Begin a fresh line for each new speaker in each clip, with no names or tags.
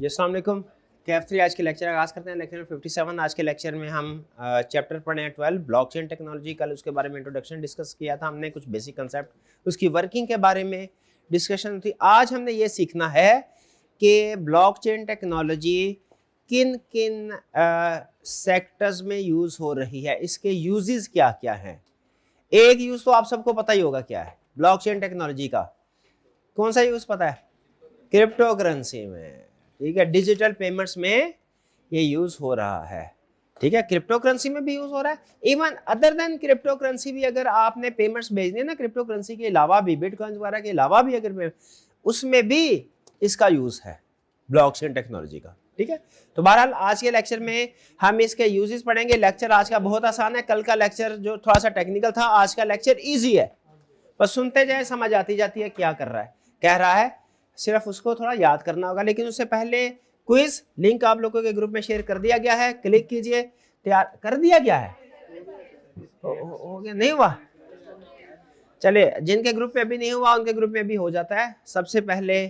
जी अस्सलाम वालेकुम। KF3 आज के लेक्चर आगाज़ करते हैं। लेक्चर 57। आज के लेक्चर में हम चैप्टर पढ़े हैं 12 ब्लॉकचेन टेक्नोलॉजी। कल उसके बारे में इंट्रोडक्शन डिस्कस किया था हमने, कुछ बेसिक कंसेप्ट उसकी वर्किंग के बारे में डिस्कशन थी। आज हमने ये सीखना है कि ब्लॉकचेन टेक्नोलॉजी किन किन सेक्टर्स में यूज़ हो रही है, इसके यूजेस क्या क्या हैं। एक यूज़ तो आप सबको पता ही होगा क्या है ब्लॉकचेन टेक्नोलॉजी का। कौन सा यूज़ पता है? क्रिप्टो करेंसी में, ठीक है, डिजिटल पेमेंट्स में ये यूज हो रहा है। ठीक है, क्रिप्टो करेंसी में भी यूज हो रहा है। Even other than crypto currency भी अगर आपने पेमेंट्स भेजनी है ना, क्रिप्टो करेंसी के अलावा भी, बिटकॉइन वगैरह के अलावा भी अगर उसमें भी इसका यूज है ब्लॉकचेन टेक्नोलॉजी का। ठीक है, तो बहरहाल आज के लेक्चर में हम इसके यूजेस पढ़ेंगे। लेक्चर आज का बहुत आसान है, कल का लेक्चर जो थोड़ा सा टेक्निकल था, आज का लेक्चर इजी है। बस सुनते जाए, समझ आती जाती है क्या कर रहा है, कह रहा है, सिर्फ उसको थोड़ा याद करना होगा। लेकिन उससे पहले क्विज लिंक आप लोगों के ग्रुप में शेयर कर दिया गया है, क्लिक कीजिए। तैयार कर दिया गया है? हो गया? नहीं हुआ? चले, जिनके ग्रुप में अभी नहीं हुआ उनके ग्रुप में भी हो जाता है। सबसे पहले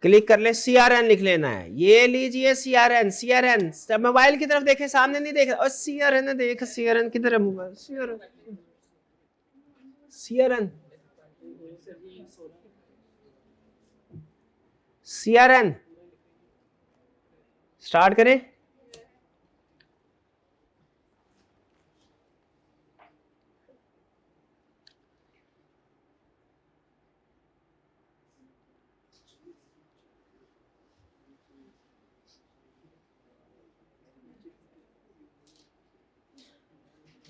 क्लिक कर ले, CRN लिख लेना है। ये लीजिए CRN। CRN मोबाइल की तरफ देखे, सामने नहीं देख रहा। CRN देख, CRN किधर है मोबाइल? CRN स्टार्ट करें।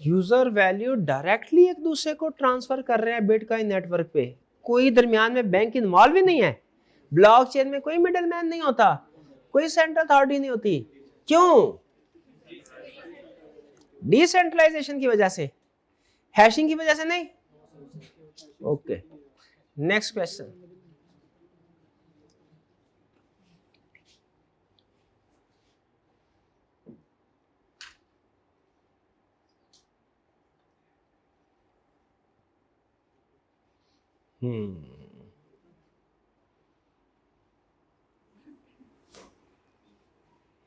यूजर वैल्यू डायरेक्टली एक दूसरे को ट्रांसफर कर रहे हैं बिटकॉइन नेटवर्क पे। कोई दरमियान में बैंक इन्वॉल्व ही नहीं है। ब्लॉकचेन में कोई मिडलमैन नहीं होता, कोई सेंट्रल अथॉरिटी नहीं होती। क्यों? डिसेंट्रलाइजेशन की वजह से, हैशिंग की वजह से नहीं। Okay, next question.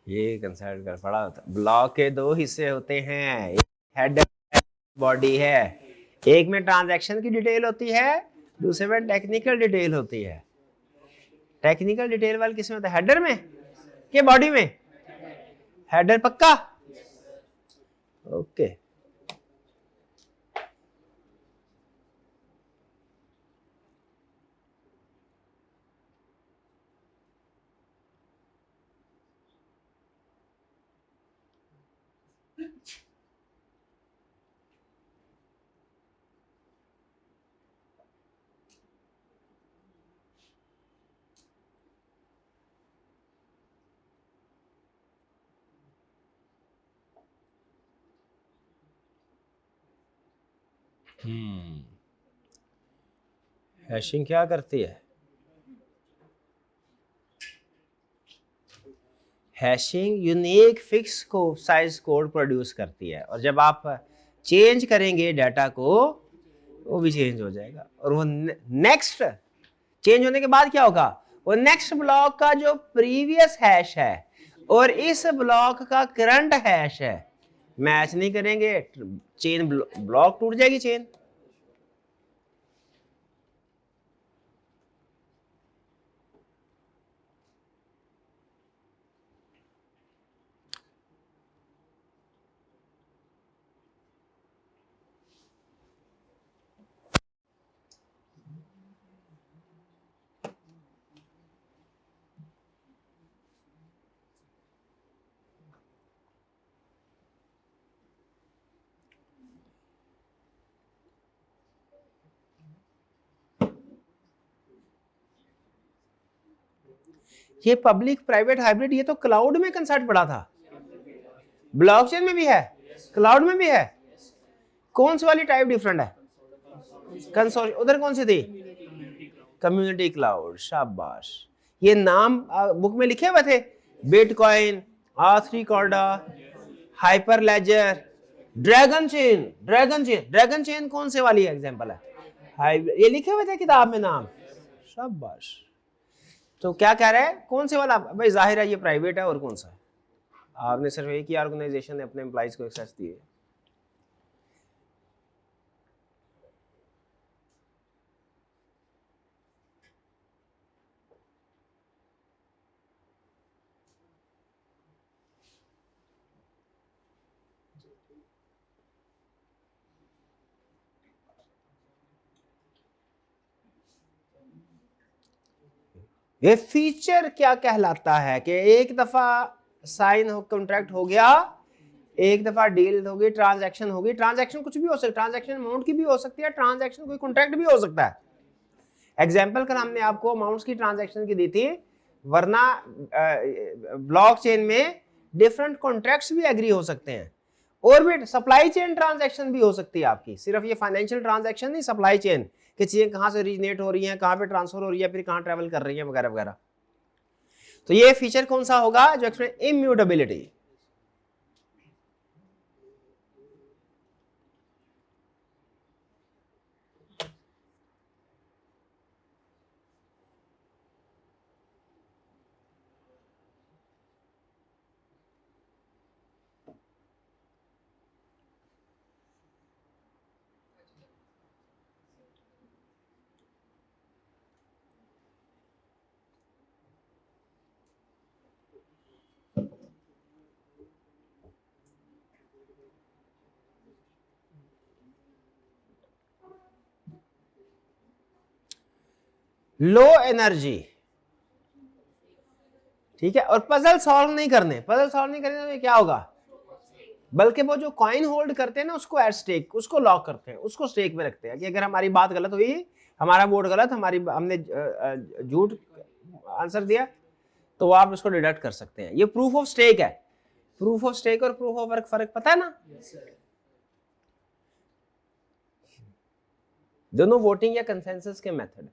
ये कंसल्ट कर पड़ा होता। ब्लॉक के दो हिस्से होते हैं, एक हेड बॉडी है। एक में ट्रांजैक्शन की डिटेल होती है, दूसरे में टेक्निकल डिटेल होती है। टेक्निकल डिटेल वाले किसमें होता है? हेडर में के बॉडी में? हेडर पक्का? ओके। हैशिंग क्या करती है? हैशिंग यूनिक फिक्स को साइज कोड प्रोड्यूस करती है, और जब आप चेंज करेंगे डाटा को, वो भी चेंज हो जाएगा। और वो नेक्स्ट चेंज होने के बाद क्या होगा? वो नेक्स्ट ब्लॉक का जो प्रीवियस हैश है और इस ब्लॉक का करंट हैश है, मैच नहीं करेंगे, चेन ब्लॉक टूट जाएगी चेन। ये पब्लिक प्राइवेट हाइब्रिड, ये तो क्लाउड में कंसेप्ट पड़ा था, ब्लॉकचेन में भी है, क्लाउड में भी है। कौन सी वाली टाइप डिफरेंट है? कंसोर्शियम। उधर कौन सी थी? Community cloud. शाबाश, ये नाम बुक में लिखे हुए थे। Bitcoin, R3 Corda, Hyperledger, Dragonchain. Dragonchain कौन से वाली एग्जांपल है? ये लिखे हुए थे किताब में नाम। शाबाश। तो क्या कह रहा है, कौन से वाला, भाई जाहिर है ये प्राइवेट है और कौन सा है, आपने सिर्फ एक ही ऑर्गेनाइजेशन ने अपने एम्प्लॉइज को एक्सेस दिए। ये फीचर क्या कहलाता है कि एक दफा साइन हो, कॉन्ट्रैक्ट हो गया, एक दफा डील होगी, ट्रांजैक्शन होगी, ट्रांजैक्शन कुछ भी हो सकता है, ट्रांजैक्शन अमाउंट की भी हो सकती है, ट्रांजैक्शन कोई कॉन्ट्रैक्ट भी हो सकता है। एग्जाम्पल कल हमने आपको अमाउंट्स की ट्रांजैक्शन की दी थी, वरना ब्लॉकचेन में डिफरेंट कॉन्ट्रैक्ट्स भी एग्री हो सकते हैं, और भी सप्लाई चेन ट्रांजैक्शन भी हो सकती है आपकी, सिर्फ ये फाइनेंशियल ट्रांजैक्शन नहीं, सप्लाई चेन कि चीजें कहां से ओरिजिनेट हो रही हैं, कहां पे ट्रांसफर हो रही है, फिर कहां ट्रेवल कर रही है, वगैरह वगैरह। तो ये फीचर कौन सा होगा, जो एक्सप्लेन इम्यूटेबिलिटी। लो एनर्जी, ठीक है, और पजल सॉल्व नहीं करने, पजल सॉल्व नहीं करने तो क्या होगा, बल्कि वो जो कॉइन होल्ड करते हैं ना उसको एट स्टेक, उसको लॉक करते हैं, उसको स्टेक में रखते हैं कि अगर हमारी बात गलत हुई, हमारा वोट गलत, हमारी हमने झूठ आंसर दिया, तो आप उसको डिडक्ट कर सकते हैं। ये प्रूफ ऑफ स्टेक है। प्रूफ ऑफ स्टेक और प्रूफ ऑफ वर्क फर्क पता है ना? दोनों वोटिंग या कंसेंसस के मेथड।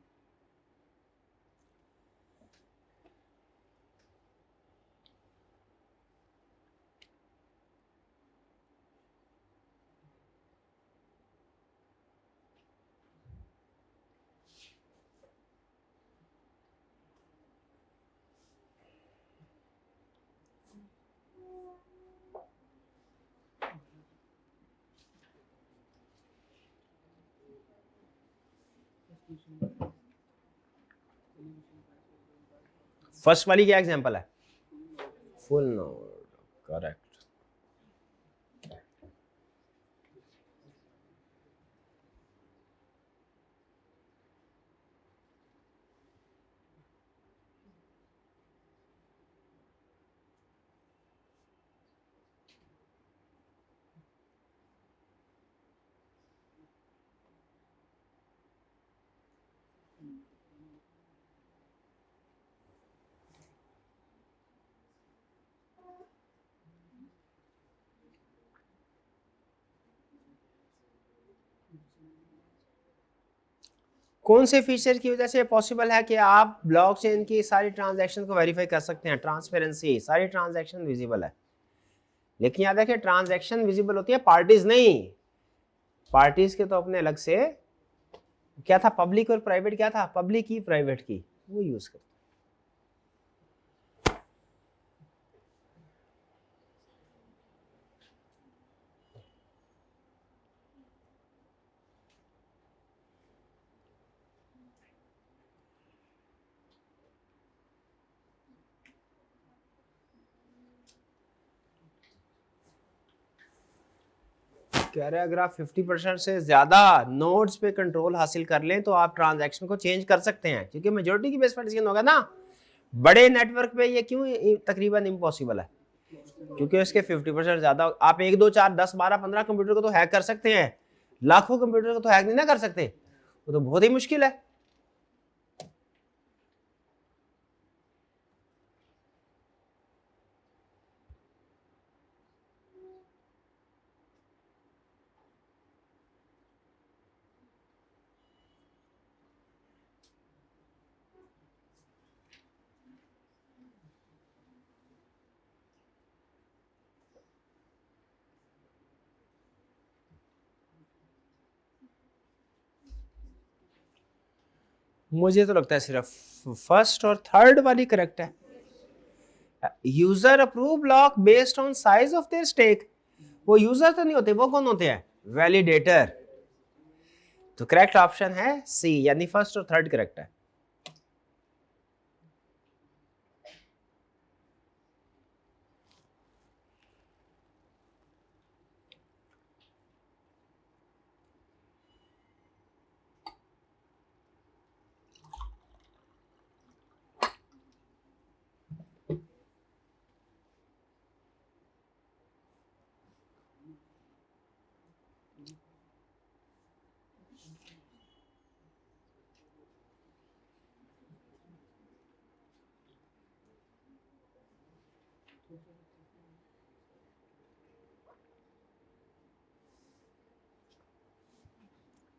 फर्स्ट वाली क्या एग्जांपल है, फुल नोड, करेक्ट। कौन से फीचर की वजह से पॉसिबल है कि आप ब्लॉकचेन की सारी ट्रांजैक्शन को वेरीफाई कर सकते हैं, ट्रांसपेरेंसी, सारी ट्रांजैक्शन विजिबल है। लेकिन याद रखिए ट्रांजैक्शन विजिबल होती है, पार्टीज नहीं। पार्टीज के तो अपने अलग से क्या था, पब्लिक और प्राइवेट, क्या था, पब्लिक की प्राइवेट की, वो यूज करते। कह रहे हैं अगर आप 50% से ज्यादा नोड्स पे कंट्रोल हासिल कर लें तो आप ट्रांजैक्शन को चेंज कर सकते हैं, क्योंकि मेजोरिटी की बेस पर डिसीजन होगा ना। बड़े नेटवर्क पे ये क्यों तकरीबन इम्पॉसिबल है, क्योंकि उसके 50% ज्यादा, आप 1 2 4 10 12 15 कंप्यूटर को तो हैक कर सकते हैं, लाखों कंप्यूटर को तो हैक नहीं ना कर सकते, वो तो बहुत ही मुश्किल है। मुझे तो लगता है सिर्फ फर्स्ट और थर्ड वाली करेक्ट है। User approve block based on size of their stake. वो यूजर तो नहीं होते, वो कौन होते हैं? वैलिडेटर। तो करेक्ट ऑप्शन है सी, यानी फर्स्ट और थर्ड करेक्ट है।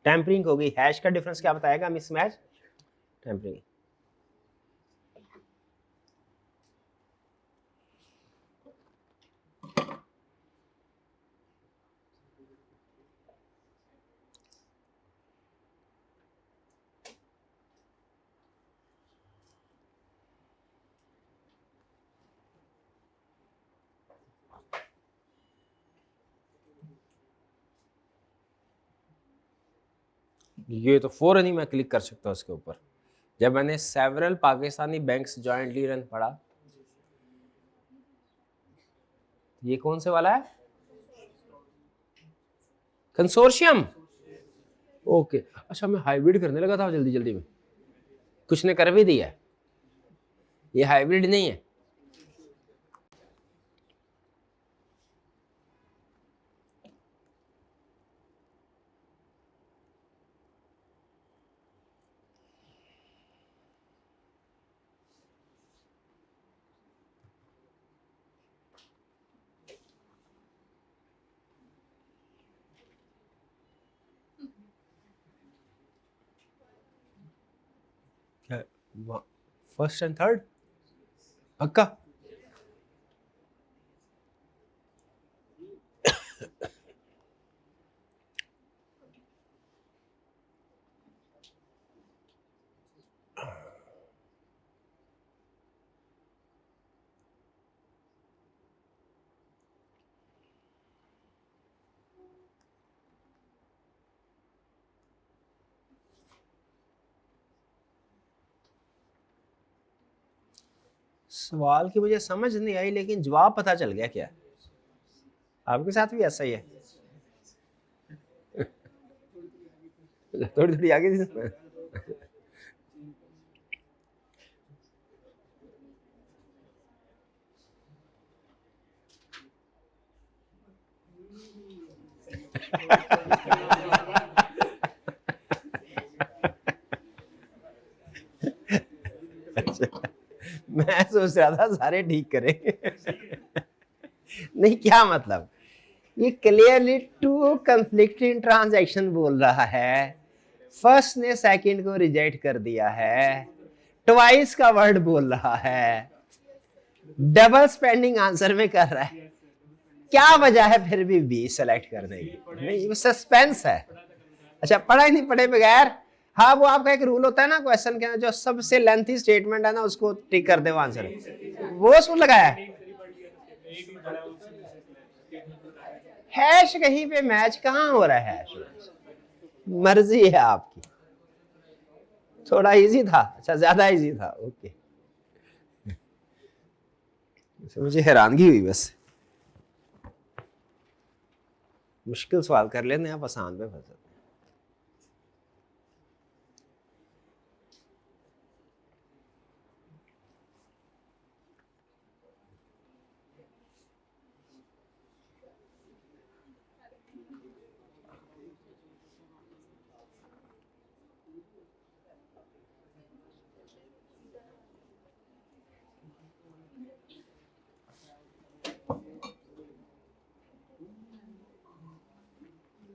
टेम्परिंग हो गई। हैश का डिफरेंस क्या बताएगा मिसमैच? टेम्परिंग। ये तो फौरन ही मैं क्लिक कर सकता हूँ उसके ऊपर। जब मैंने several Pakistani banks jointly run पढ़ा, ये कौन से वाला है? कंसोर्शियम। ओके, अच्छा मैं हाइब्रिड करने लगा था जल्दी जल्दी में, कुछ ने कर भी दिया। ये हाइब्रिड नहीं है। क्या फर्स्ट एंड थर्ड? पक्का? सवाल की मुझे समझ नहीं आई, लेकिन जवाब पता चल गया। क्या आपके साथ भी ऐसा ही है? थोड़ी थोड़ी आगे थी। मैं सोच रहा था सारे ठीक करेंगे। नहीं, क्या मतलब? ये क्लियरली टू कंफ्लिक्टिंग ट्रांजैक्शन बोल रहा है। फर्स्ट ने सेकंड को रिजेक्ट कर दिया है, ट्वाइस का वर्ड बोल रहा है, डबल स्पेंडिंग आंसर में कर रहा है। क्या वजह है फिर भी बी सेलेक्ट करने की? नहीं, वो सस्पेंस है। अच्छा, पढ़ा ही नहीं पढ़े बगैर। हाँ, वो आपका एक रूल होता है ना क्वेश्चन के अंदर, जो सबसे लेंथी स्टेटमेंट है ना उसको टिक कर दे वो आंसर। वो उसको लगाया हैश। कहीं पे मैच कहाँ हो रहा है हैश? मर्जी है आपकी। थोड़ा इजी था? अच्छा, ज्यादा इजी था। ओके, मुझे हैरानगी हुई बस। मुश्किल सवाल कर लेते हैं आप, आसान पे फंस।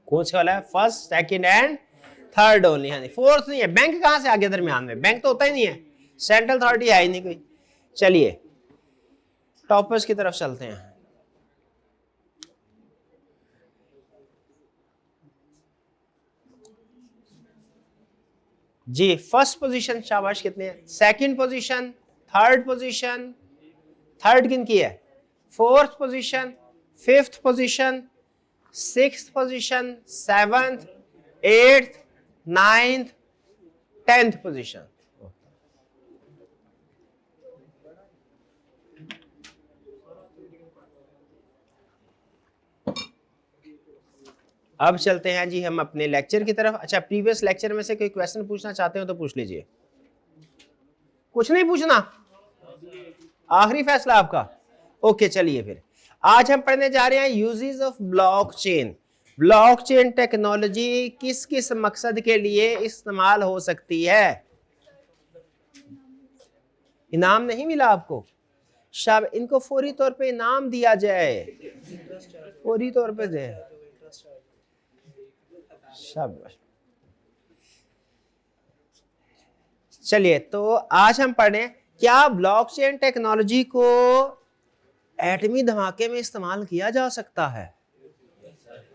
कौन से वाला है? First, second and third only. हाँ, फोर्थ नहीं है। बैंक कहां से आगे दरमियान में? बैंक तो होता ही नहीं है, सेंट्रल अथॉरिटी है ही नहीं कोई। चलिए टॉपर्स की तरफ चलते हैं। जी फर्स्ट पोजीशन शाबाश, कितने हैं? Second position, third position, third किन की है? Fourth position, fifth position, sixth position, seventh, eighth, ninth, 10th position. अब चलते हैं जी हम अपने लेक्चर की तरफ। अच्छा, प्रीवियस लेक्चर में से कोई क्वेश्चन पूछना चाहते हो तो पूछ लीजिए। कुछ नहीं पूछना, आखिरी फैसला आपका? ओके चलिए फिर आज हम पढ़ने जा रहे हैं uses of blockchain. Blockchain technology किस किस मकसद के लिए इस्तेमाल हो सकती है? इनाम नहीं मिला आपको? शाबाश, इनको फौरी तौर पे इनाम दिया जाए, फौरी तौर पे दे। शाबाश। चलिए तो आज हम पढ़ें क्या ब्लॉकचेन टेक्नोलॉजी को एटमी धमाके में इस्तेमाल किया जा सकता है?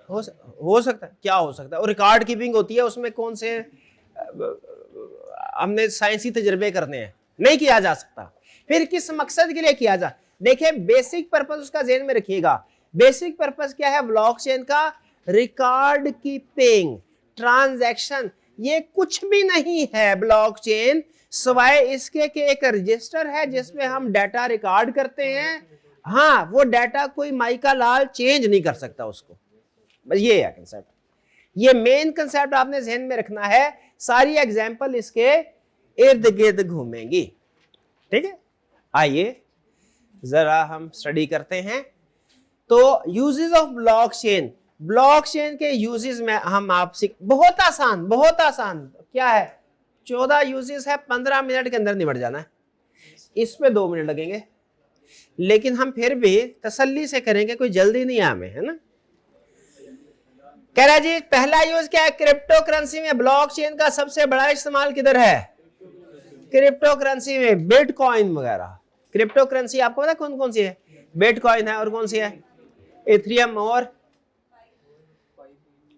हो सकता है। क्या हो सकता है? और रिकॉर्ड कीपिंग होती है उसमें, कौन से हमने साइंसी तजर्बे करने हैं, नहीं किया जा सकता। फिर किस मकसद के लिए किया जा? देखिए बेसिक पर्पस उसका ज़हन में रखिएगा। बेसिक पर्पस क्या है ब्लॉकचेन का? रिकॉर्ड कीपिंग, ट्रांजैक्शन, ये कुछ भी नहीं है ब्लॉकचेन सिवाय इसके कि एक रजिस्टर है जिसमें हम डाटा रिकॉर्ड करते हैं। हाँ, वो डाटा कोई माइका लाल चेंज नहीं कर सकता उसको, बस ये है कंसेप्ट। ये मेन कंसेप्ट आपने ध्यान में रखना है। सारी एग्जांपल इसके इर्द गिर्द घूमेंगी। ठीक है, आइए जरा हम स्टडी करते हैं। तो यूजेस ऑफ ब्लॉकचेन, ब्लॉकचेन के यूजेस में हम आपसे बहुत आसान क्या है, 14 यूजेस है, 15 मिनट के अंदर निबट जाना है। इस पे 2 मिनट लगेंगे, लेकिन हम फिर भी तसल्ली से करेंगे, कोई जल्दी नहीं है हमें, है ना। कह रहा जी पहला यूज क्या है? क्रिप्टो करेंसी में ब्लॉकचेन का सबसे बड़ा इस्तेमाल किधर है? क्रिप्टो करेंसी में, बिटकॉइन वगैरह। क्रिप्टो करेंसी आपको पता कौन कौन सी है? बिटकॉइन है, और कौन सी है? इथेरियम और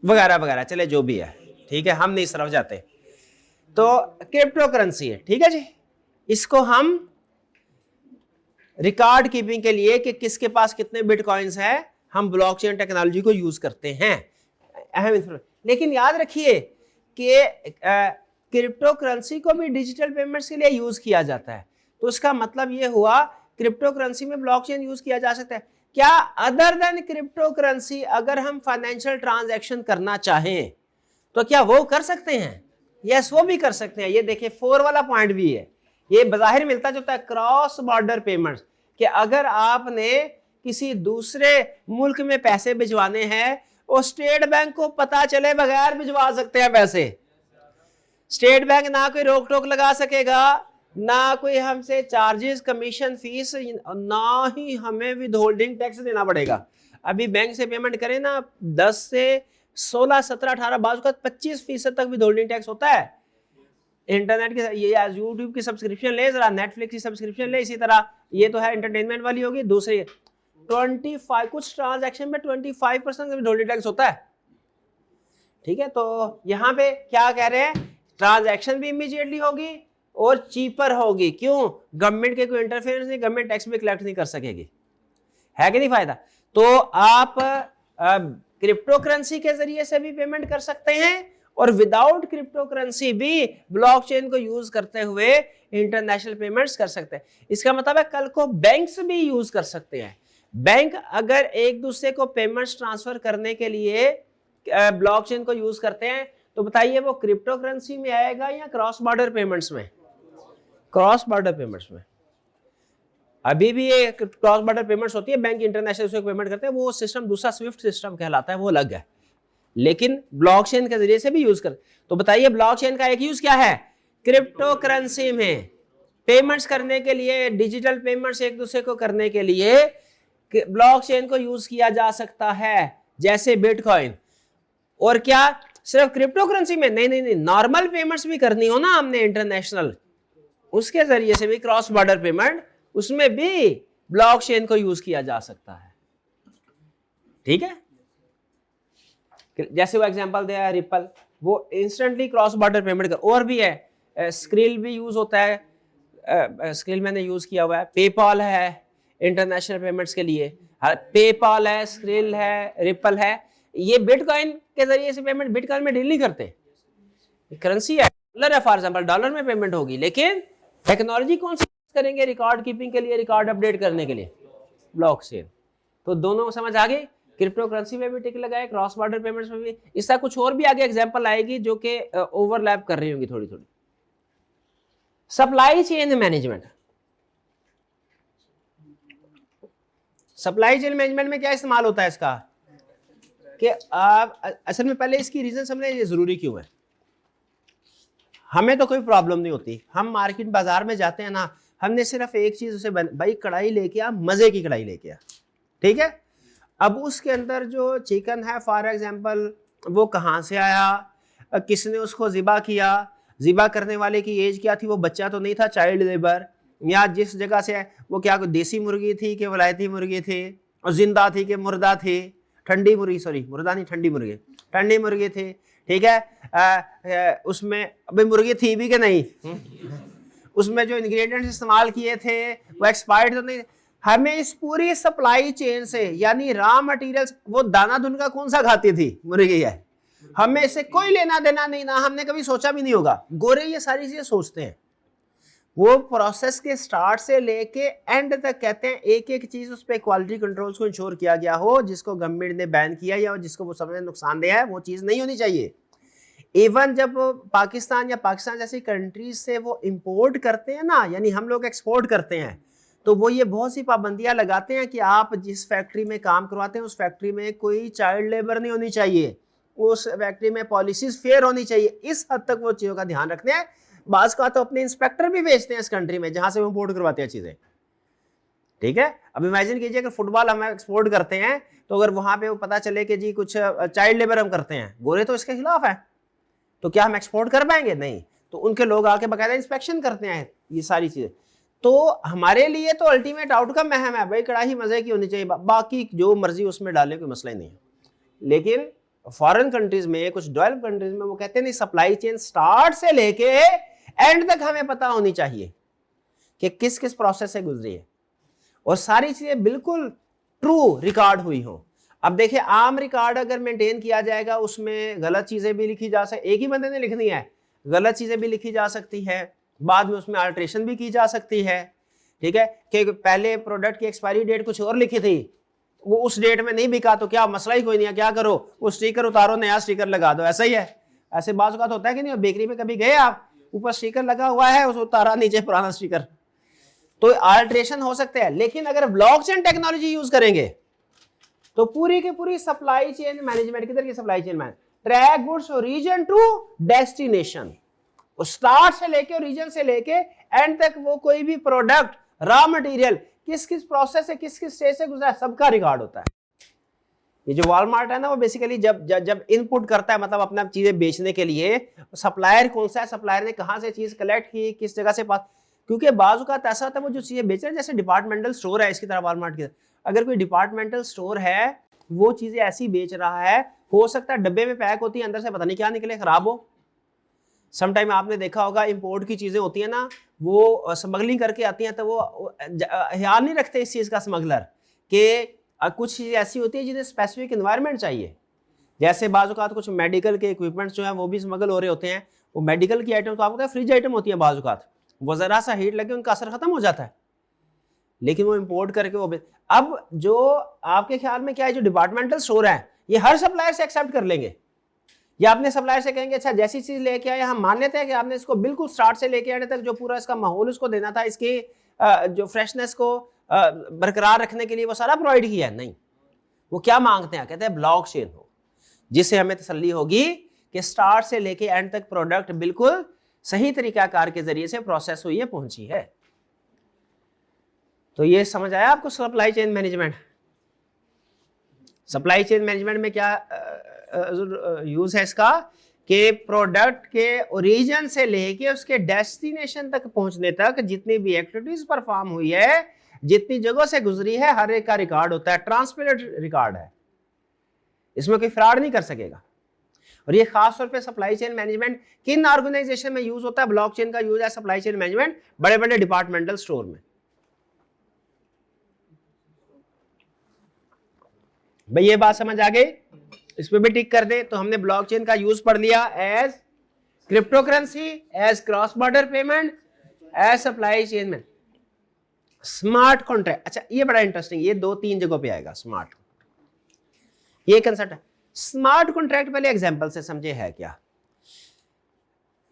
वगैरह वगैरह, चले जो भी है, ठीक है, हम नहीं इस तरफ जाते। तो क्रिप्टो करेंसी है, ठीक है जी। इसको हम रिकॉर्ड कीपिंग के लिए कि किसके पास कितने बिटकॉइंस है, हम ब्लॉकचेन टेक्नोलॉजी को यूज करते हैं। अहम इंफॉर्मेशन, लेकिन याद रखिए कि क्रिप्टो करेंसी को भी डिजिटल पेमेंट्स के लिए यूज किया जाता है। तो उसका मतलब ये हुआ क्रिप्टो करेंसी में ब्लॉकचेन यूज किया जा सकता है। क्या अदर देन क्रिप्टो करेंसी अगर हम फाइनेंशियल ट्रांजैक्शन करना चाहें तो क्या वो कर सकते हैं? यस, वो भी कर सकते हैं। ये देखिए 4 वाला पॉइंट भी है, ये बज़ाहिर मिलता जुलता है। क्रॉस बॉर्डर पेमेंट्स, कि अगर आपने किसी दूसरे मुल्क में पैसे भिजवाने हैं और स्टेट बैंक को पता चले बगैर भिजवा सकते हैं पैसे। स्टेट बैंक ना कोई रोक टोक लगा सकेगा, ना कोई हमसे चार्जेस, कमीशन, फीस, ना ही हमें विदहोल्डिंग टैक्स देना पड़ेगा। अभी बैंक से पेमेंट करें ना, 10 से 16, 17, 18, बाजू का 25% तक विदहोल्डिंग टैक्स होता है। इंटरनेट के ये यूट्यूब की सब्सक्रिप्शन ले, जरा नेटफ्लिक्स की सब्सक्रिप्शन ले, इसी तरह ये तो है एंटरटेनमेंट वाली होगी। दूसरी 25, कुछ ट्रांजैक्शन में 25% का विदहोल्डिंग टैक्स होता है। ठीक है, तो यहाँ पे क्या कह रहे हैं? ट्रांजैक्शन भी इमीडिएटली होगी और चीपर होगी। क्यों? गवर्नमेंट के कोई इंटरफेरेंस नहीं, गवर्नमेंट टैक्स भी कलेक्ट नहीं कर सकेगी। है कि नहीं फायदा? तो आप क्रिप्टो करेंसी के जरिए से भी पेमेंट कर सकते हैं और विदाउट क्रिप्टो करेंसी भी ब्लॉकचेन को यूज करते हुए इंटरनेशनल पेमेंट्स कर सकते हैं। इसका मतलब है कल को बैंक्स भी यूज कर सकते हैं। बैंक अगर एक दूसरे को पेमेंट्स ट्रांसफर करने के लिए ब्लॉकचेन को यूज करते हैं तो बताइए वो क्रिप्टो करेंसी में आएगा या क्रॉस बॉर्डर पेमेंट्स में? क्रॉस बॉर्डर पेमेंट्स में। अभी भी ये क्रॉस बॉर्डर पेमेंट्स होती है, बैंक इंटरनेशनल से पेमेंट करते हैं, वो सिस्टम दूसरा स्विफ्ट सिस्टम कहलाता है, वो अलग है, लेकिन ब्लॉकचेन के जरिए से भी यूज कर। तो बताइए ब्लॉकचेन का एक यूज क्या है? क्रिप्टो करेंसी में पेमेंट्स करने के लिए, डिजिटल पेमेंट्स एक दूसरे को करने के लिए ब्लॉकचेन को यूज किया जा सकता है, जैसे बिटकॉइन। और क्या सिर्फ क्रिप्टो करेंसी में? नहीं, नॉर्मल पेमेंट्स भी करनी हो ना हमने इंटरनेशनल, उसके जरिए से भी क्रॉस बॉर्डर पेमेंट, उसमें भी ब्लॉकचेन को यूज किया जा सकता है। ठीक है, जैसे वो एग्जांपल दिया है रिपल, वो इंस्टेंटली क्रॉस बॉर्डर पेमेंट कर। और भी है, स्क्रिल भी यूज होता है, स्क्रिल मैंने यूज किया हुआ है, पेपाल है इंटरनेशनल पेमेंट्स के लिए, पेपाल है, स्क्रिल है, रिपल है। ये बिटकॉइन के जरिए से पेमेंट, बिटकॉइन में डील नहीं करते, करेंसी है, डॉलर है, फॉर एग्जांपल डॉलर में पेमेंट होगी, लेकिन टेक्नोलॉजी कौन सी करेंगे रिकॉर्ड कीपिंग के लिए, रिकॉर्ड अपडेट करने के लिए, ब्लॉकचेन। तो दोनों समझ आ गई, क्रिप्टो करेंसी में भी टिक लगाए, क्रॉस बॉर्डर पेमेंट्स में भी। इसका कुछ और भी आगे एग्जांपल आएगी जो कि ओवरलैप कर रही होंगी थोड़ी थोड़ी। Supply chain management, supply chain management में क्या इस्तेमाल होता है इसका, कि आप असल में पहले इसकी रीजन समझे ये जरूरी क्यों है। हमें तो कोई प्रॉब्लम नहीं होती, हम मार्केट बाजार में जाते हैं ना, हमने सिर्फ एक चीज उसे भाई कढ़ाई लेके आ, मजे की कढ़ाई लेके आ, ठीक है। अब उसके अंदर जो चिकन है फॉर एग्जांपल वो कहाँ से आया, किसने उसको ज़िबा किया, ज़िबा करने वाले की एज क्या थी, वो बच्चा तो नहीं था, चाइल्ड लेबर, या जिस जगह से है वो क्या कोई देसी मुर्गी थी कि वलायती मुर्गी थी, और जिंदा थी कि मुर्दा थी, ठंडी मुर्गी, सॉरी मुर्दा नहीं ठंडी मुर्गी, ठंडी मुर्गी थी, ठीक है। उसमें अभी मुर्गी थी भी कि नहीं, उसमें जो इंग्रेडिएंट्स इस्तेमाल किए थे वो एक्सपायर्ड तो नहीं। हमें इस पूरी सप्लाई चेन से, यानी रॉ मटेरियल्स, वो दाना दुनका कौन सा खाती थी, मुर्गी है, हमें इससे कोई लेना देना नहीं, ना हमने कभी सोचा भी नहीं होगा। गोरे ये सारी चीजें सोचते हैं, वो प्रोसेस के स्टार्ट से लेके एंड तक कहते हैं एक एक चीज उस पर क्वालिटी कंट्रोल्स को इंश्योर किया गया हो, जिसको गवर्नमेंट ने बैन किया या जिसको वो समझ नुकसानदेह है, वो चीज नहीं होनी चाहिए। इवन जब पाकिस्तान या पाकिस्तान जैसी कंट्रीज से वो इंपोर्ट करते हैं ना, यानी हम लोग एक्सपोर्ट करते हैं, तो वो ये बहुत सी पाबंदियां लगाते हैं कि आप जिस फैक्ट्री में काम करवाते हैं उस फैक्ट्री में कोई चाइल्ड लेबर नहीं होनी चाहिए, उस फैक्ट्री में पॉलिसीज फेयर होनी चाहिए। इस हद तक वो चीज़ों का ध्यान रखते हैं। बाज का तो अपने इंस्पेक्टर भी भेजते हैं इस कंट्री में जहां से वो इंपोर्ट करवाते हैं चीज़ें, ठीक है। अब इमेजिन कीजिए कि फुटबॉल हम एक्सपोर्ट करते हैं, तो अगर वहां पे वो पता चले कि जी कुछ चाइल्ड लेबर हम करते हैं, गोरे तो इसके खिलाफ है, तो क्या हम एक्सपोर्ट कर पाएंगे, नहीं। तो उनके लोग आके बाकायदा इंस्पेक्शन करते हैं ये सारी चीजें। तो हमारे लिए तो अल्टीमेट आउटकम अहम है, भाई कड़ाही मजे की होनी चाहिए, बाकी जो मर्जी उसमें डाले कोई मसला ही नहीं है। लेकिन फॉरेन कंट्रीज में, कुछ डेवलप कंट्रीज में वो कहते हैं नहीं, सप्लाई चेन स्टार्ट से लेके एंड तक हमें पता होनी चाहिए कि किस किस प्रोसेस से गुजरी है, और सारी चीजें बिल्कुल ट्रू रिकॉर्ड हुई हो। अब देखिए आम रिकॉर्ड अगर मेंटेन किया जाएगा, उसमें गलत चीजें भी लिखी जा सकती, एक ही बंदे ने लिखनी है, गलत चीजें भी लिखी जा सकती है, बाद में उसमें अल्ट्रेशन भी की जा सकती है, ठीक है। कि पहले प्रोडक्ट की एक्सपायरी डेट कुछ और लिखी थी, वो उस डेट में नहीं बिका, तो क्या मसला ही कोई नहीं है, क्या करो वो स्टिकर उतारो, नया स्टिकर लगा दो, ऐसा ही है। ऐसे बात होता है कि नहीं, बेकरी में कभी गए आप, ऊपर स्टिकर लगा हुआ है, उस उतारा नीचे पुराना स्टिकर, तो अल्ट्रेशन हो सकते हैं। लेकिन अगर ब्लॉकचेन टेक्नोलॉजी यूज करेंगे तो पूरी की पूरी सप्लाई चेन मैनेजमेंट, किधर की supply chain manage, track goods origin to destination, start से लेके ओरिजिन से लेके एंड तक वो कोई भी प्रोडक्ट, रॉ मटेरियल किस किस प्रोसेस से, किस किस स्टेज से गुजरा है, सबका रिकॉर्ड होता है। ये जो वॉलमार्ट है ना, वो बेसिकली जब इनपुट करता है, मतलब अपना चीजें बेचने के लिए, सप्लायर कौन सा है, सप्लायर ने कहां से चीज कलेक्ट की, किस जगह से पास, क्योंकि बाजू का ऐसा होता है वो जो चीजें बेच रहे हैं, जैसे डिपार्टमेंटल स्टोर है इसकी तरह वॉलमार्ट की, अगर कोई डिपार्टमेंटल स्टोर है वो चीजें ऐसी बेच रहा है, हो सकता है डब्बे में पैक होती है, अंदर से पता नहीं क्या निकले, खराब हो। समटाइम आपने देखा होगा इंपोर्ट की चीजें होती है ना, वो स्मगलिंग करके आती हैं, तो वो ख्याल नहीं रखते इस चीज का स्मगलर, कि कुछ चीजें ऐसी होती है जिन्हें स्पेसिफिक एनवायरनमेंट चाहिए, जैसे बाजुकात कुछ मेडिकल के इक्विपमेंट्स जो हैं वो भी स्मगल हो रहे होते हैं। वो मेडिकल की आइटम तो आपको फ्रिज आइटम होती है, बाजुकात वो जरा सा हीट लगे उनका असर खत्म हो जाता है, लेकिन वो इंपोर्ट करके वो अब जो आपके ख्याल में क्या है, जो डिपार्टमेंटल स्टोर है ये हर सप्लायर से एक्सेप्ट कर लेंगे, या अपने सप्लायर से कहेंगे अच्छा जैसी चीज लेके आए हम मान लेते हैं कि आपने इसको बिल्कुल स्टार्ट से लेके आने तक जो पूरा इसका माहौल उसको देना था, इसकी जो फ्रेशनेस को बरकरार रखने के लिए वो सारा प्रोवाइड किया है, नहीं। वो क्या मांगते हैं, कहते हैं ब्लॉकचेन हो, जिससे हमें तसल्ली होगी कि स्टार्ट से लेके एंड तक प्रोडक्ट बिल्कुल सही तरीकाकार के जरिए से प्रोसेस हुई है, पहुंची है। तो ये समझ आया आपको supply chain management. Supply chain management में क्या यूज है इसका, कि प्रोडक्ट के ओरिजिन से लेके उसके डेस्टिनेशन तक पहुंचने तक जितनी भी एक्टिविटीज परफॉर्म हुई है, जितनी जगहों से गुजरी है, हर एक का रिकॉर्ड होता है, ट्रांसपेरेंट रिकॉर्ड है, इसमें कोई फ्रॉड नहीं कर सकेगा। और ये खास तौर पे सप्लाई चेन मैनेजमेंट किन ऑर्गेनाइजेशन में यूज होता है? ब्लॉकचेन का यूज है सप्लाई चेन मैनेजमेंट बड़े बड़े डिपार्टमेंटल स्टोर में। भाई ये बात समझ आ गई? इस पे भी टिक कर दे। तो हमने ब्लॉकचेन का यूज पढ़ लिया as cryptocurrency, as cross border payment, as supply chain में। स्मार्ट कॉन्ट्रैक्ट, अच्छा ये बड़ा इंटरेस्टिंग, ये 2-3 जगहों पे आएगा स्मार्ट, ये कंसेप्ट है। स्मार्ट कॉन्ट्रैक्ट पहले एग्जांपल से समझे है क्या?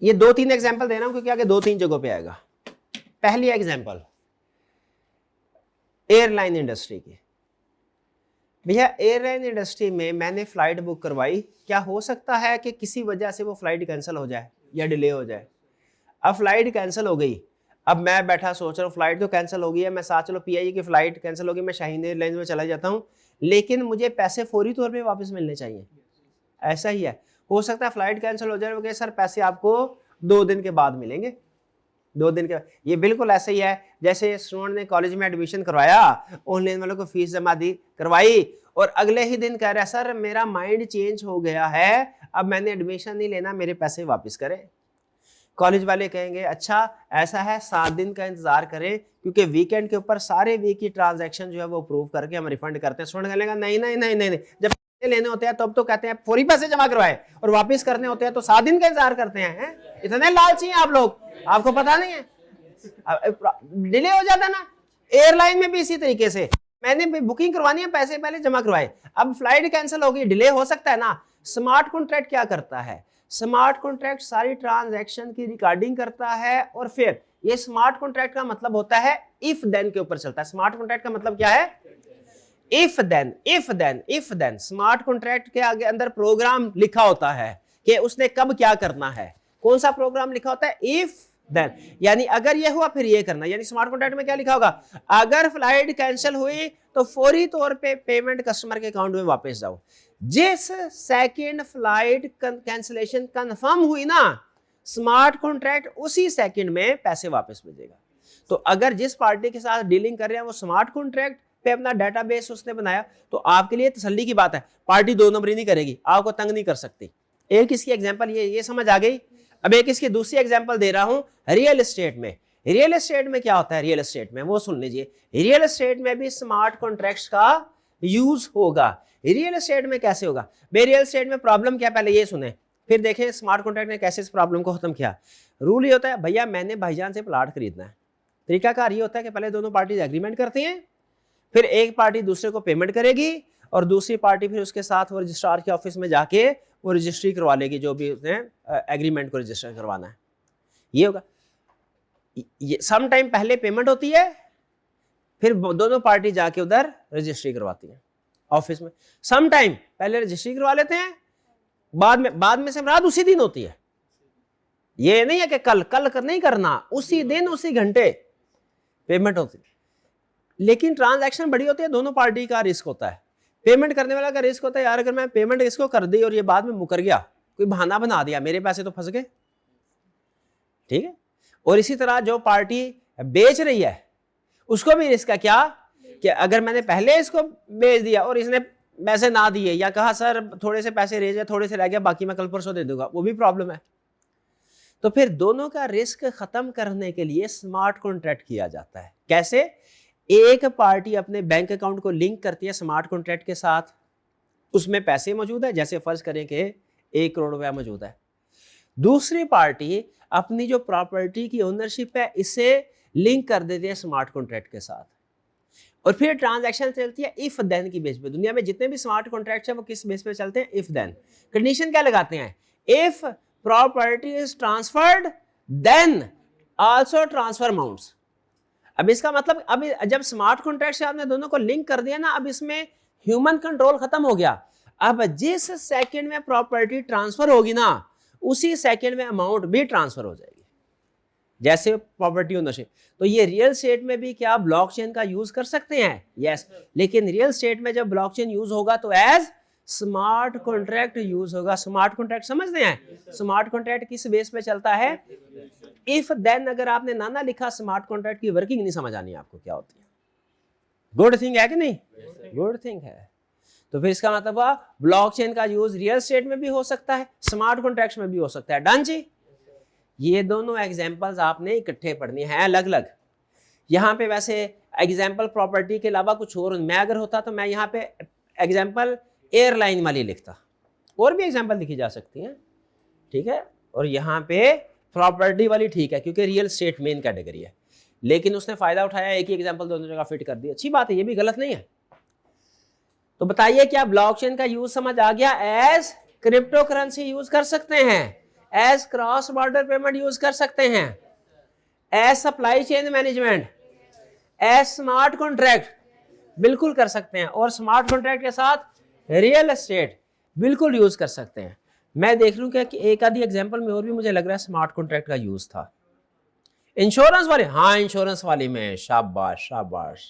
ये 2-3 एग्जांपल दे रहा हूं क्योंकि आगे 2-3 जगहों पे आएगा। पहली एग्जांपल एयरलाइन इंडस्ट्री की। भैया एयरलाइन इंडस्ट्री में मैंने फ्लाइट बुक करवाई, क्या हो सकता है कि किसी वजह से वो फ्लाइट कैंसिल हो जाए या डिले हो जाए? अब फ्लाइट कैंसिल हो गई, अब मैं बैठा सोच रहा हूँ फ्लाइट तो कैंसिल हो गई है, मैं साथ चलो पीआईए की फ्लाइट कैंसिल हो गई, मैं शाहीन एयरलाइंस में चला जाता हूँ, लेकिन मुझे पैसे फौरी तौर पे वापस मिलने चाहिए। ऐसा ही है, हो सकता है फ्लाइट कैंसिल हो जाए, वो सर पैसे आपको 2 दिन के बाद मिलेंगे, 2 दिन के बाद। ये बिल्कुल ऐसा ही है जैसे स्टूडेंट ने कॉलेज में एडमिशन करवाया, ऑनलाइन वालों को फीस जमा दी करवाई, और अगले ही दिन कह रहा है सर मेरा माइंड चेंज हो गया है, अब मैंने एडमिशन नहीं लेना, मेरे पैसे वापस करें। कॉलेज वाले कहेंगे अच्छा ऐसा है, 7 दिन का इंतजार करें क्योंकि वीकेंड के ऊपर सारे वीक की ट्रांजैक्शन जो है वो अप्रूव करके हम रिफंड करते हैं। स्टूडेंट कहेगा नहीं नहीं नहीं नहीं, जब पैसे लेने होते हैं तब तो कहते हैं फौरी पैसे जमा करवाए, और वापस करने होते हैं तो 7 दिन का इंतजार करते हैं। इतने लालची हैं आप लोग, आपको पता नहीं है, डिले हो जाता ना। एयरलाइन में भी इसी तरीके से, मैंने बुकिंग करवानी है, पैसे पहले जमा करवाए, अब फ्लाइट कैंसिल होगी, डिले हो सकता है ना। स्मार्ट कॉन्ट्रैक्ट क्या करता है? स्मार्ट कॉन्ट्रैक्ट सारी ट्रांजैक्शन की रिकॉर्डिंग करता है, और फिर ये स्मार्ट कॉन्ट्रैक्ट का मतलब होता है इफ देन के ऊपर चलता है। स्मार्ट कॉन्ट्रैक्ट का मतलब क्या है? If then, if then, if then. Smart contract के आगे अंदर प्रोग्राम लिखा होता है कि उसने कब क्या करना है। कौन सा प्रोग्राम लिखा होता है? इफ देन, यानी अगर ये हुआ फिर ये करना। यानी स्मार्ट कॉन्ट्रैक्ट में क्या लिखा होगा? अगर फ्लाइट कैंसिल हुई तो फौरी तौर पे पेमेंट कस्टमर के अकाउंट में वापस जाओ। जिस सेकंड फ्लाइट कैंसिलेशन कंफर्म हुई ना, स्मार्ट कॉन्ट्रैक्ट उसी सेकंड में पैसे वापस भेजेगा। तो अगर जिस पार्टी के साथ डीलिंग कर रहे हैं वो स्मार्ट कॉन्ट्रैक्ट पे अपना डेटाबेस उसने बनाया, तो आपके लिए तसल्ली की बात है, पार्टी 2 नंबरी नहीं करेगी, आपको तंग नहीं कर सकती। एक इसकी एग्जांपल ये समझ आ गई। अब एक इसकी दूसरी एग्जांपल दे रहा हूं रियल एस्टेट में। रियल एस्टेट में क्या होता है? रियल एस्टेट में वो सुन लीजिए, रियल एस्टेट में भी स्मार्ट कॉन्ट्रैक्ट्स का यूज होगा। रियल एस्टेट में कैसे होगा? रियल एस्टेट में प्रॉब्लम क्या, पहले ये सुने फिर देखें स्मार्ट कॉन्ट्रैक्ट ने कैसे इस प्रॉब्लम को खत्म किया। रूल ये होता है, भैया मैंने भाईजान से प्लाट खरीदना है, तरीकाकार ये होता है कि पहले दोनों पार्टी एग्रीमेंट करती हैं, फिर एक पार्टी दूसरे को पेमेंट करेगी, और दूसरी पार्टी फिर उसके साथ वो रजिस्ट्रार के ऑफिस में जाके वो रजिस्ट्री करवा लेगी, जो भी उसने एग्रीमेंट को रजिस्टर करवाना है। ये होगा। ये सम टाइम पहले पेमेंट होती है, फिर दोनों पार्टी जाके उधर रजिस्ट्री करवाती है ऑफिस में। सम टाइम पहले रजिस्ट्री करवा लेते हैं, बाद में से रात उसी दिन होती है। ये नहीं है कि कल नहीं करना, उसी दिन उसी घंटे पेमेंट होती है। लेकिन ट्रांजैक्शन बड़ी होती है, दोनों पार्टी का रिस्क होता है। पेमेंट करने वाला का रिस्क होता है, यार अगर मैं पेमेंट इसको कर दी और ये बाद में मुकर गया, कोई बहाना बना दिया, मेरे पैसे तो फंस गए। ठीक है। और इसी तरह जो पार्टी बेच रही है उसको भी रिस्क है क्या, कि अगर मैंने पहले इसको बेच दिया और इसने पैसे ना दिए, या कहा सर थोड़े से पैसे रह गए, थोड़े से रह गया, बाकी मैं कल परसों दे दूंगा, वो भी प्रॉब्लम है। तो फिर दोनों का रिस्क खत्म करने के लिए स्मार्ट कॉन्ट्रैक्ट किया जाता है। कैसे? एक पार्टी अपने बैंक अकाउंट को लिंक करती है स्मार्ट कॉन्ट्रैक्ट के साथ, उसमें पैसे मौजूद है, जैसे फर्ज करें कि 1 करोड़ रुपया मौजूद है। दूसरी पार्टी अपनी जो प्रॉपर्टी की ओनरशिप है इसे लिंक कर देती है स्मार्ट कॉन्ट्रैक्ट के साथ, और फिर ट्रांजैक्शन चलती है इफ देन की बेस पे। दुनिया में जितने भी स्मार्ट कॉन्ट्रैक्ट है वो किस बेस पे चलते हैं? If then. कंडीशन क्या लगाते हैं? If property is transferred then also transfer amounts. अब इसका मतलब, अब जब स्मार्ट कॉन्ट्रैक्ट से आपने दोनों को लिंक कर दिया ना, अब इसमें ह्यूमन कंट्रोल खत्म हो गया। अब जिस सेकंड में प्रॉपर्टी ट्रांसफर होगी ना, उसी सेकंड में अमाउंट भी ट्रांसफर हो जाएगी, जैसे प्रॉपर्टी ओनरशिप। तो ये रियल एस्टेट में भी क्या ब्लॉकचेन का यूज कर सकते हैं? यस। लेकिन रियल एस्टेट में जब ब्लॉकचेन यूज होगा तो एज स्मार्ट कॉन्ट्रैक्ट यूज होगा। स्मार्ट कॉन्ट्रैक्ट समझते हैं? स्मार्ट कॉन्ट्रैक्ट किस बेस पे चलता है? If then. अगर आपने ना लिखा, स्मार्ट कॉन्ट्रैक्ट की वर्किंग नहीं समझ आनी आपको क्या होती है। गुड थिंग है कि नहीं? गुड थिंग है। तो फिर इसका मतलब हुआ ब्लॉकचेन का यूज रियल स्टेट में भी हो सकता है, स्मार्ट कॉन्ट्रैक्ट्स में भी हो सकता है। डन जी। ये दोनों एग्जांपल्स आपने इकट्ठे पढ़नी है अलग अलग। यहाँ पे वैसे एग्जाम्पल प्रॉपर्टी के अलावा कुछ और, मैं अगर होता तो मैं यहाँ पे एग्जाम्पल एयरलाइन वाली लिखता, और भी एग्जाम्पल लिखी जा सकती हैं, ठीक है। और यहाँ पे प्रॉपर्टी वाली ठीक है क्योंकि रियल स्टेट मेन कैटेगरी है, लेकिन उसने फायदा उठाया एक ही एग्जाम्पल दोनों जगह फिट कर दी। अच्छी बात है, ये भी गलत नहीं है। तो बताइए क्या ब्लॉकचेन का यूज समझ आ गया? एज क्रिप्टो करेंसी यूज कर सकते हैं, as cross border payment use कर सकते हैं, as supply chain management, as smart contract बिल्कुल कर सकते हैं, और स्मार्ट कॉन्ट्रैक्ट के साथ रियल एस्टेट बिल्कुल यूज कर सकते हैं। मैं देख लूं क्या कि एक आधी एग्जांपल में और भी मुझे लग रहा है स्मार्ट कॉन्ट्रैक्ट का यूज था। इंश्योरेंस वाले, हाँ इंश्योरेंस वाली में, शाबाश शाबाश,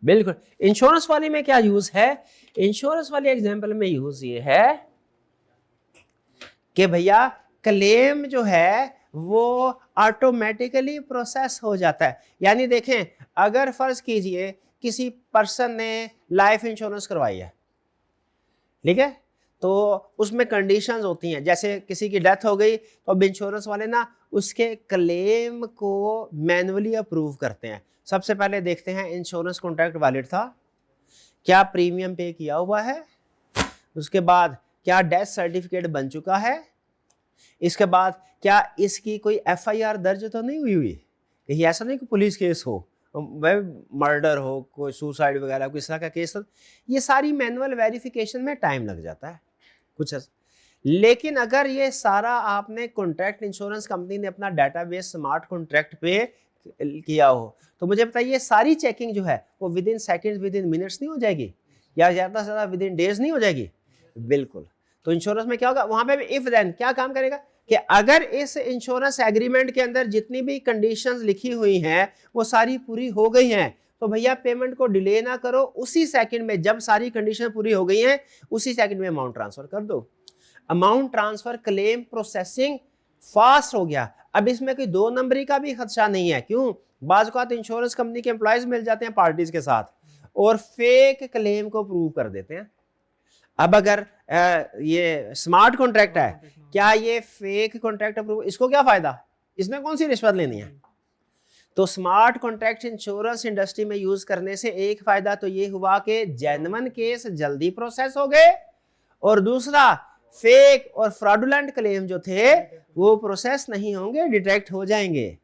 बिल्कुल। इंश्योरेंस वाली में क्या यूज है? इंश्योरेंस वाली एग्जांपल में यूज ये है कि भैया क्लेम जो है वो ऑटोमेटिकली प्रोसेस हो जाता है। यानी देखें, अगर फर्ज कीजिए किसी पर्सन ने लाइफ इंश्योरेंस करवाई है, ठीक है, तो उसमें कंडीशंस होती हैं, जैसे किसी की डेथ हो गई तो अब इंश्योरेंस वाले ना उसके क्लेम को मैन्युअली अप्रूव करते हैं। सबसे पहले देखते हैं इंश्योरेंस कॉन्ट्रैक्ट वैलिड था, क्या प्रीमियम पे किया हुआ है, उसके बाद क्या डेथ सर्टिफिकेट बन चुका है, इसके बाद क्या इसकी कोई एफआईआर दर्ज तो नहीं हुई हुई, कहीं ऐसा नहीं कि पुलिस केस हो, वह मर्डर हो, कोई सुसाइड वगैरह कोई इस तरह का केस हो। ये सारी मैनुअल वेरिफिकेशन में टाइम लग जाता है कुछ ऐसा। लेकिन अगर ये सारा आपने कॉन्ट्रैक्ट इंश्योरेंस कंपनी ने अपना डाटाबेस स्मार्ट कॉन्ट्रैक्ट पे किया हो, तो मुझे बताइए सारी चेकिंग जो है वो with in seconds, with in minutes नहीं हो जाएगी, या ज़्यादा से ज़्यादा विद इन डेज नहीं हो जाएगी? बिल्कुल। तो इंश्योरेंस में क्या होगा, वहां पे इफ देन क्या काम करेगा कि अगर इस इंश्योरेंस एग्रीमेंट के अंदर जितनी भी कंडीशंस लिखी हुई हैं वो सारी पूरी हो गई हैं, तो भैया पेमेंट को डिले ना करो, उसी सेकंड में जब सारी कंडीशन पूरी हो गई हैं उसी सेकंड में अमाउंट ट्रांसफर कर दो। Amount transfer claim processing fast हो गया। अब इसमें कोई दो नंबरी का भी खदशा नहीं है। क्यों? बाज़ औक़ात इंश्योरेंस कंपनी के एम्प्लॉयज मिल जाते हैं पार्टीज के साथ और फेक क्लेम को प्रूव कर देते हैं। अब अगर ये स्मार्ट कॉन्ट्रैक्ट है, क्या ये फेक कॉन्ट्रैक्ट अप्रूव, इसको क्या फायदा, इसमें कौन सी रिश्वत लेनी है? तो स्मार्ट कॉन्ट्रैक्ट इंश्योरेंस इंडस्ट्री में यूज करने से एक फायदा तो ये हुआ कि जेन्युइन केस जल्दी प्रोसेस हो गए, और दूसरा फेक और फ्रॉडुलेंट क्लेम जो थे वो प्रोसेस नहीं होंगे, डिटेक्ट हो जाएंगे।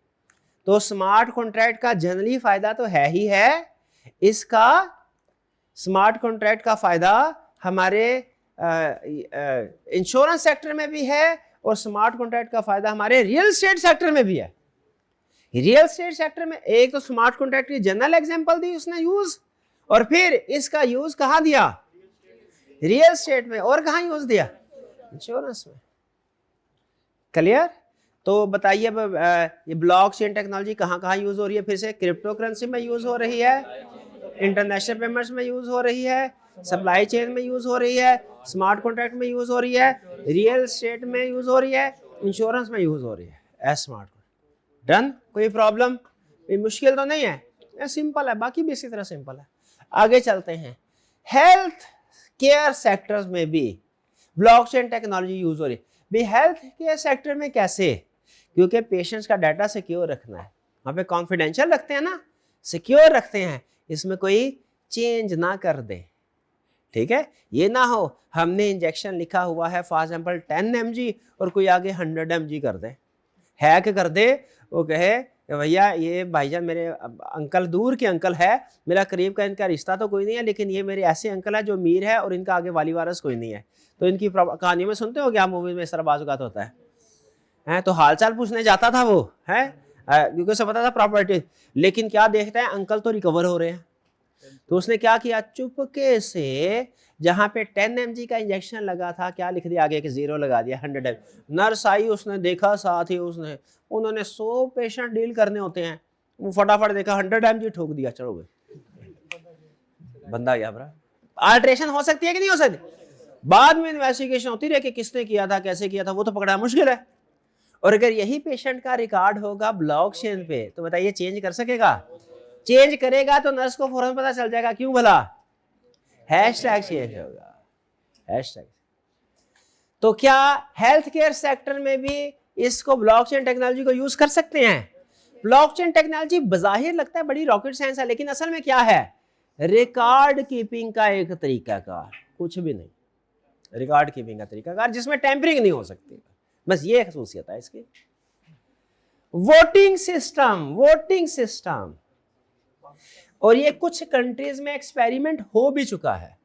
तो स्मार्ट कॉन्ट्रैक्ट का जनरली फायदा तो है ही है। इसका स्मार्ट कॉन्ट्रैक्ट का फायदा हमारे इंश्योरेंस सेक्टर में भी है, और स्मार्ट कॉन्ट्रैक्ट का फायदा हमारे रियल एस्टेट सेक्टर में भी है। रियल एस्टेट सेक्टर में एक तो स्मार्ट कॉन्ट्रैक्ट की जनरल एग्जांपल दी उसने यूज, और फिर इसका यूज कहाँ दिया? रियल एस्टेट में। और कहाँ यूज दिया? इंश्योरेंस में। क्लियर? तो बताइए अब ये ब्लॉकचेन टेक्नोलॉजी कहाँ कहाँ यूज हो रही है? फिर से क्रिप्टो करेंसी में यूज हो रही है, इंटरनेशनल पेमेंट्स में यूज हो रही है, सप्लाई चेन में यूज हो रही है, स्मार्ट कॉन्ट्रैक्ट में यूज हो रही है, रियल एस्टेट में यूज हो रही है, इंश्योरेंस में यूज हो रही है। S smart done. कोई प्रॉब्लम? कोई मुश्किल तो नहीं है, सिंपल है, बाकी भी इसी तरह सिंपल है। आगे चलते हैं। हेल्थ केयर सेक्टर्स में भी ब्लॉकचेन टेक्नोलॉजी यूज हो रही है। भी हेल्थ केयर सेक्टर में कैसे? क्योंकि पेशेंट्स का डाटा सिक्योर रखना है, वहाँ पे कॉन्फिडेंशियल रखते हैं ना, सिक्योर रखते हैं, इसमें कोई चेंज ना कर दे, ठीक है। ये ना हो हमने इंजेक्शन लिखा हुआ है फॉर एग्जांपल 10 mg और कोई आगे 100 mg कर दे, हैक कर दे, वो कहे भैया ये भाईजान मेरे अंकल दूर के अंकल है, मेरा करीब का इनका रिश्ता तो कोई नहीं है, लेकिन ये मेरे ऐसे अंकल है जो अमीर है और इनका आगे वाली वारस कोई नहीं है। तो इनकी कहानियों में सुनते हो क्या, मूवीज में इस तरह बाजुकात होता है, तो हालचाल पूछने जाता था वो है, क्योंकि उसे पता था प्रॉपर्टी, लेकिन क्या देखता है अंकल तो रिकवर हो रहे हैं, तो उसने क्या किया, चुपके से जहां पे 10 mg का इंजेक्शन लगा था क्या लिख दिया आगे कि 0 लगा दिया 100 mg। नर्स आई, उसने देखा, साथ ही उन्होंने 100 पेशेंट डील करने होते हैं, वो फटाफट देखा 100 mg ठोक दिया, चलो गए, बंदा गया भरा। अल्ट्रेशन हो सकती है कि नहीं हो सकती? बाद में इन्वेस्टिगेशन होती रहे कि किसने किया था, कैसे किया था, वो तो पकड़ा मुश्किल है। और अगर यही पेशेंट का रिकॉर्ड होगा ब्लॉकचेन पे, तो बताइए चेंज कर सकेगा? चेंज करेगा तो नर्स को फौरन पता चल जाएगा, क्यों भला? हैशटैग चेंज होगा। हैशटैग। तो क्या हेल्थ केयर सेक्टर में भी इसको ब्लॉकचेन टेक्नोलॉजी को यूज कर सकते हैं? ब्लॉकचेन टेक्नोलॉजी बज़ाहिर लगता है बड़ी रॉकेट साइंस है, लेकिन असल में क्या है? रिकॉर्ड कीपिंग का एक तरीकाकार, कुछ भी नहीं, रिकॉर्ड कीपिंग का तरीकाकार जिसमें टेम्परिंग नहीं हो सकती, बस ये खसूसियत है इसकी। वोटिंग सिस्टम, और ये कुछ कंट्रीज में एक्सपेरिमेंट हो भी चुका है।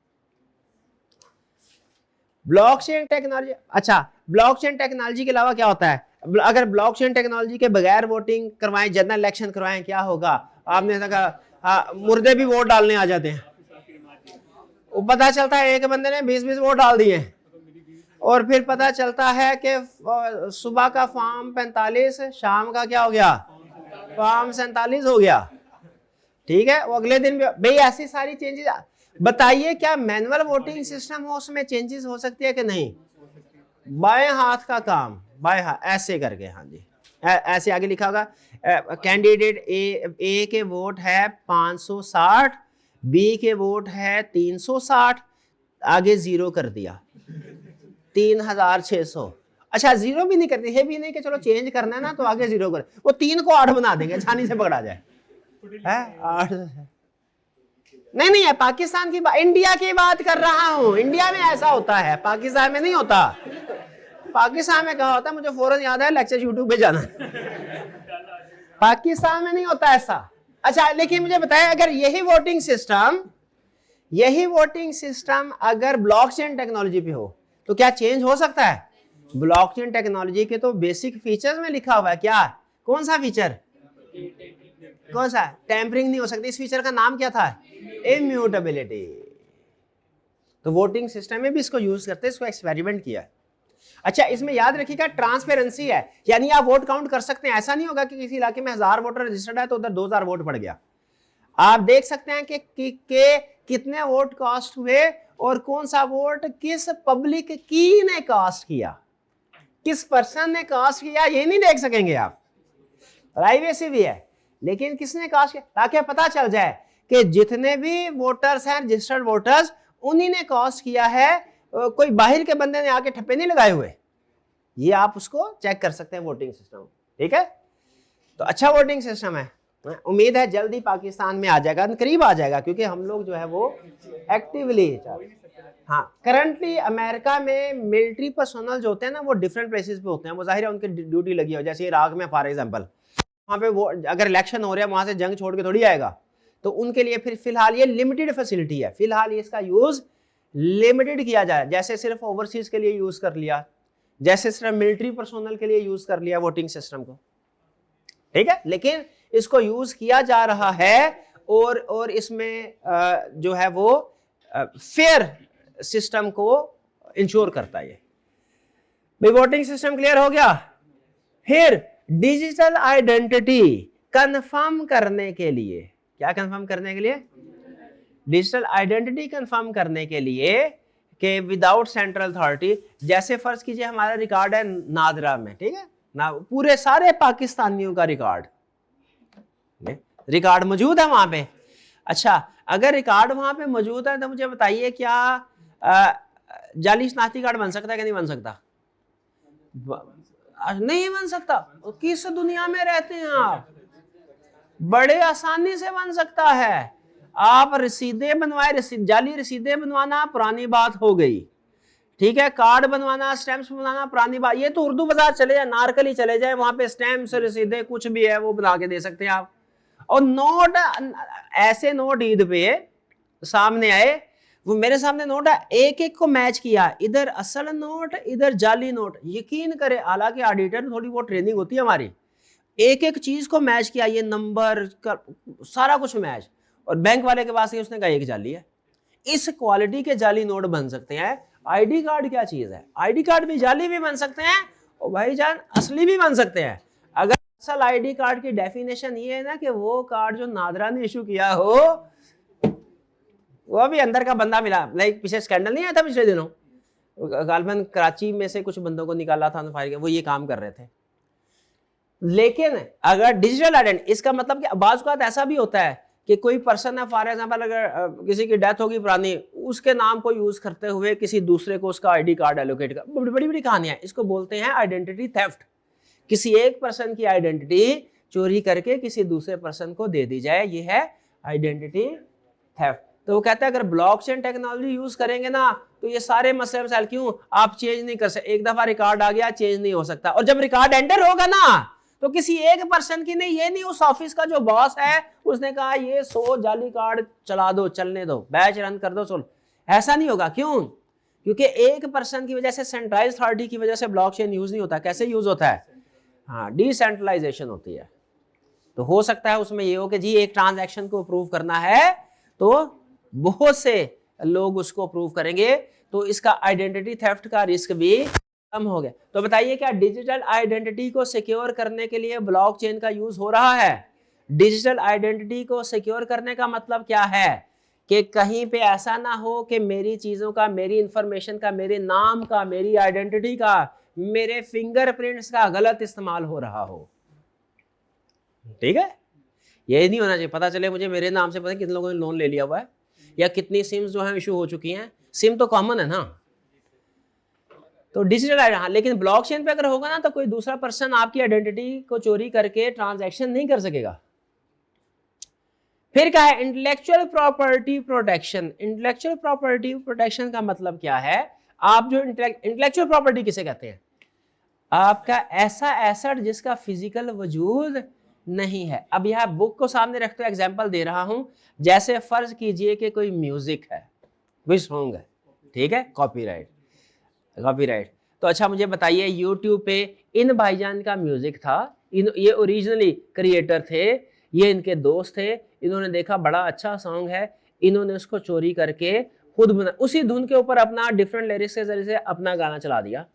ब्लॉकचेन टेक्नोलॉजी, अच्छा ब्लॉकचेन टेक्नोलॉजी के अलावा क्या होता है? अगर ब्लॉकचेन टेक्नोलॉजी के बगैर वोटिंग करवाएं, जनरल इलेक्शन करवाएं, क्या होगा? आपने कहा मुर्दे भी वोट डालने आ जाते हैं। वो पता चलता है एक बंदे ने 20-20 वोट डाल दिए, और फिर पता चलता है कि सुबह का फॉर्म 45, शाम का क्या हो गया? फॉर्म 47 हो गया। ठीक है, वो अगले दिन भी भाई ऐसी सारी चेंजेस। बताइए क्या मैनुअल वोटिंग सिस्टम हो उसमें चेंजेस हो सकती है कि नहीं? बाएं हाथ का काम, बाएं हाथ ऐसे करके, हाँ जी ऐसे आगे लिखा होगा कैंडिडेट ए के वोट है 560, बी के वोट है 360, आगे जीरो कर दिया 3600। अच्छा जीरो भी नहीं करती है, भी नहीं कि चलो चेंज करना है ना तो आगे जीरो कर, वो 3 को 8 बना देंगे, छानी से पकड़ा जाए है 8। नहीं है, पाकिस्तान की इंडिया की बात कर रहा हूं। इंडिया में ऐसा होता है, पाकिस्तान में नहीं होता। पाकिस्तान में कहा होता है, मुझे फौरन याद है लेक्चर यूट्यूब पे जाना। पाकिस्तान में नहीं होता ऐसा। अच्छा लेकिन मुझे बताया अगर यही वोटिंग सिस्टम अगर ब्लॉकचेन टेक्नोलॉजी पे हो तो क्या चेंज हो सकता है? ब्लॉकचेन टेक्नोलॉजी के तो बेसिक फीचर्स में लिखा हुआ है। क्या? कौन सा फीचर? कौन सा? टेम्परिंग नहीं हो सकती। इस फीचर का नाम क्या था? इम्यूटेबिलिटी। तो वोटिंग सिस्टम में भी इसको यूज करते हैं, इसको एक्सपेरिमेंट किया है। अच्छा इसमें याद रखिएगा ट्रांसपेरेंसी है, यानी आप वोट काउंट कर सकते हैं। ऐसा नहीं होगा कि किसी इलाके में 1000 वोटर रजिस्टर्ड है तो उधर 2000 वोट पड़ गया। आप देख सकते हैं कि कितने वोट कास्ट हुए और कौन सा वोट किस पब्लिक की ने कास्ट किया, किस पर्सन ने कास्ट किया, ये नहीं देख सकेंगे आप। प्राइवेसी भी है, लेकिन किसने कास्ट किया ताकि पता चल जाए कि जितने भी वोटर्स हैं रजिस्टर्ड वोटर्स उन्हीं ने कास्ट किया है, कोई बाहर के बंदे ने आके ठप्पे नहीं लगाए हुए। ये आप उसको चेक कर सकते हैं वोटिंग सिस्टम। ठीक है, तो अच्छा वोटिंग सिस्टम है। उम्मीद है जल्दी पाकिस्तान में आ जाएगा, करीब आ जाएगा, क्योंकि हम लोग जो है वो एक्टिवली, हाँ करंटली अमेरिका में मिलिट्री पर्सोनल जो होते हैं ना वो डिफरेंट प्लेसेस पे होते हैं। वो जाहिर है उनकी ड्यूटी लगी हो, जैसे इराक में फॉर एग्जांपल, वहाँ पे वो अगर इलेक्शन हो रहा है वहां से जंग छोड़ के थोड़ी आएगा, तो उनके लिए फिर फिलहाल ये लिमिटेड फैसिलिटी है। फिलहाल इसका यूज लिमिटेड किया जाए, जैसे सिर्फ ओवरसीज के लिए यूज कर लिया, जैसे सिर्फ मिलिट्री पर्सोनल के लिए यूज कर लिया वोटिंग सिस्टम को। ठीक है, लेकिन इसको यूज किया जा रहा है और इसमें जो है वो फेयर सिस्टम को इंश्योर करता है। ये वोटिंग सिस्टम क्लियर हो गया। फिर डिजिटल आइडेंटिटी कंफर्म करने के लिए, क्या कंफर्म करने के लिए? डिजिटल आइडेंटिटी कंफर्म करने के लिए कि विदाउट सेंट्रल अथॉरिटी, जैसे फर्ज कीजिए हमारा रिकॉर्ड है नादरा में, ठीक है ना, पूरे सारे पाकिस्तानियों का रिकॉर्ड मौजूद है वहां पे। अच्छा अगर रिकॉर्ड वहां पे मौजूद है तो मुझे बताइए क्या जाली शनाख्ती कार्ड बन सकता है कि नहीं बन सकता? नहीं बन सकता। किस दुनिया में रहते हैं आप? बड़े आसानी से बन सकता है। आप रसीदें बनवाए, जाली रसीदें बनवाना पुरानी बात हो गई, ठीक है, कार्ड बनवाना, स्टैम्प्स बनवाना पुरानी बात। ये तो उर्दू बाजार चले जाए, नारकली चले जाए, वहां पे स्टैम्प्स रसीदें कुछ भी है वो बना के दे सकते हैं आप। और नोट, ऐसे नोट ईद पे सामने आए, वो मेरे सामने नोट है, एक एक को मैच किया, इधर असल नोट इधर जाली नोट। यकीन करे, हालांकि ऑडिटर थोड़ी बहुत ट्रेनिंग होती है हमारी, एक एक चीज को मैच किया, ये नंबर सारा कुछ मैच, और बैंक वाले के पास उसने कहा एक जाली है। इस क्वालिटी के जाली नोट बन सकते हैं। आईडी कार्ड क्या चीज है? आईडी कार्ड भी जाली भी बन सकते हैं और भाईजान असली भी बन सकते हैं। अगर असल आईडी कार्ड की डेफिनेशन ये है ना कि वो कार्ड जो नादरा ने इशू किया हो, वो भी अंदर का बंदा मिला। लाइक पीछे स्कैंडल नहीं आया था पिछले दिनों, गालबन कराची में से कुछ बंदों को निकाला था फायर, वो ये काम कर रहे थे। लेकिन अगर डिजिटल आइडेंटिटी, इसका मतलब कि बाज़ औक़ात ऐसा भी होता है कि कोई पर्सन है, फॉर एग्जांपल अगर किसी की डेथ होगी पुरानी, उसके नाम को यूज करते हुए किसी दूसरे को उसका आईडी कार्ड एलोकेट कर, बड़ी बड़ी कहानियां, इसको बोलते हैं आइडेंटिटी थेफ्ट। किसी एक पर्सन की आइडेंटिटी चोरी करके किसी दूसरे पर्सन को दे दी जाए, ये है आइडेंटिटी थेफ्ट। तो वो कहता है अगर ब्लॉकचेन टेक्नोलॉजी यूज करेंगे ना तो ये सारे मसले मसाइल, क्यों आप चेंज नहीं कर सकते, एक दफा रिकॉर्ड आ गया चेंज नहीं हो सकता, और जब रिकॉर्ड एंटर होगा ना तो किसी एक पर्सन की नहीं, ये नहीं उस ऑफिस का जो बॉस है उसने कहा ये 100 जाली कार्ड चला दो, चलने दो, बैच रन कर दो, सोल, ऐसा नहीं होगा। क्यों? क्योंकि एक पर्सन की वजह से, सेंट्रलाइज्ड अथॉरिटी की वजह से ब्लॉकचेन यूज नहीं होता। कैसे यूज होता है? हाँ, डिसेंट्रलाइजेशन होती है। तो हो सकता है उसमें ये हो कि जी एक ट्रांजैक्शन को अप्रूव करना है तो बहुत से लोग उसको अप्रूव करेंगे, तो इसका आइडेंटिटी थेफ्ट का रिस्क भी कम हो गया। तो बताइए क्या डिजिटल आइडेंटिटी को सिक्योर करने के लिए ब्लॉकचेन का यूज हो रहा है? डिजिटल आइडेंटिटी को सिक्योर करने का मतलब क्या है कि कहीं पे ऐसा ना हो कि मेरी चीजों का, मेरी इंफॉर्मेशन का, मेरे नाम का, मेरी आइडेंटिटी का, मेरे फिंगरप्रिंट्स का गलत इस्तेमाल हो रहा हो। ठीक है, ये नहीं होना चाहिए। पता चले मुझे मेरे नाम से पता कितने लोगों ने लोन ले लिया हुआ है या कितनी सिम्स जो है इशू हो चुकी हैं। सिम तो कॉमन है ना, तो डिजिटल हाँ, लेकिन ब्लॉकचेन पे अगर होगा ना तो कोई दूसरा पर्सन आपकी आइडेंटिटी को चोरी करके ट्रांजैक्शन नहीं कर सकेगा। फिर क्या है? Intellectual property protection. Intellectual property protection का मतलब क्या है? आप जो इंटेलेक्चुअल प्रॉपर्टी किसे कहते हैं? आपका ऐसा एसेट जिसका फिजिकल वजूद नहीं है। अब यह बुक को सामने रखते हुए एग्जांपल दे रहा हूं, जैसे फर्ज कीजिए कि कोई म्यूजिक है, कोई सॉन्ग है, ठीक है, कॉपीराइट। तो अच्छा मुझे बताइए, यूट्यूब पे इन भाईजान का म्यूजिक था, ये ओरिजिनली क्रिएटर थे, ये इनके दोस्त थे, इन्होंने देखा बड़ा अच्छा सॉन्ग है, इन्होंने उसको चोरी करके खुद बना, उसी धुन के ऊपर अपना डिफरेंट लिरिक्स के जरिए से अपना गाना चला दिया।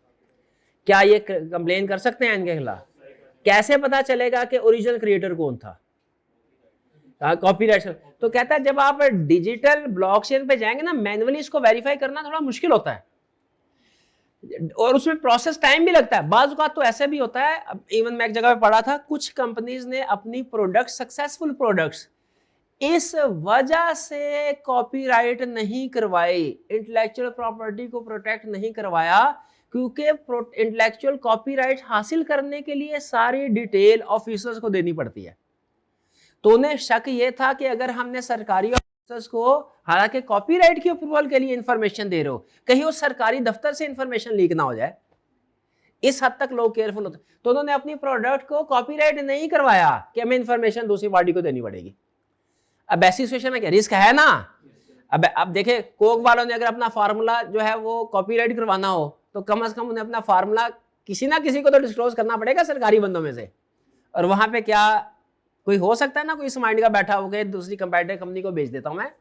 क्या ये कंप्लेन कर सकते हैं इनके खिलाफ? कैसे पता चलेगा कि ओरिजिनल क्रिएटर कौन था? कॉपीराइट। तो कहता है जब आप डिजिटल ब्लॉकचेन पे जाएंगे ना, मैन्युअली इसको वेरीफाई करना थोड़ा मुश्किल होता है और उसमें प्रोसेस टाइम भी लगता है। बाज़ औक़ात तो ऐसे भी होता है, अब इवन मैं एक जगह पे पढ़ा था, कुछ कंपनीज ने अपनी प्रोडक्ट, सक्सेसफुल प्रोडक्ट्स, इस वजह से कॉपीराइट नहीं करवाई, इंटेलेक्चुअल प्रॉपर्टी को प्रोटेक्ट नहीं करवाया, क्योंकि इंटेलेक्चुअल कॉपीराइट हासिल करने के लिए सारी डिटेल ऑफिसर्स को देनी पड़ती है। तो उन्हें शक ये था कि अगर हमने सरकारी ऑफिसर्स को, हालांकि कॉपीराइट की अप्रूवल के लिए इंफॉर्मेशन दे रहे हो, कहीं उस सरकारी दफ्तर से इंफॉर्मेशन लीक ना हो जाए, इस हद तक लोग केयरफुल होते। तो उन्होंने अपनी प्रोडक्ट को कॉपीराइट नहीं करवाया कि हमें इंफॉर्मेशन दूसरी पार्टी को देनी पड़ेगी। अब ऐसी सिचुएशन में क्या रिस्क है ना? अब देखे, कोक वालों ने अगर अपना फार्मूला जो है वो कॉपीराइट करवाना हो तो कम से कम उन्हें अपना फार्मूला किसी ना किसी को तो डिस्क्लोज करना पड़ेगा सरकारी बंदों में से। और वहां पे क्या कोई हो सकता है ना, कोई इस माइंड का बैठा हो गया दूसरी कंपैरेटिव कंपनी को बेच देता हूं मैं,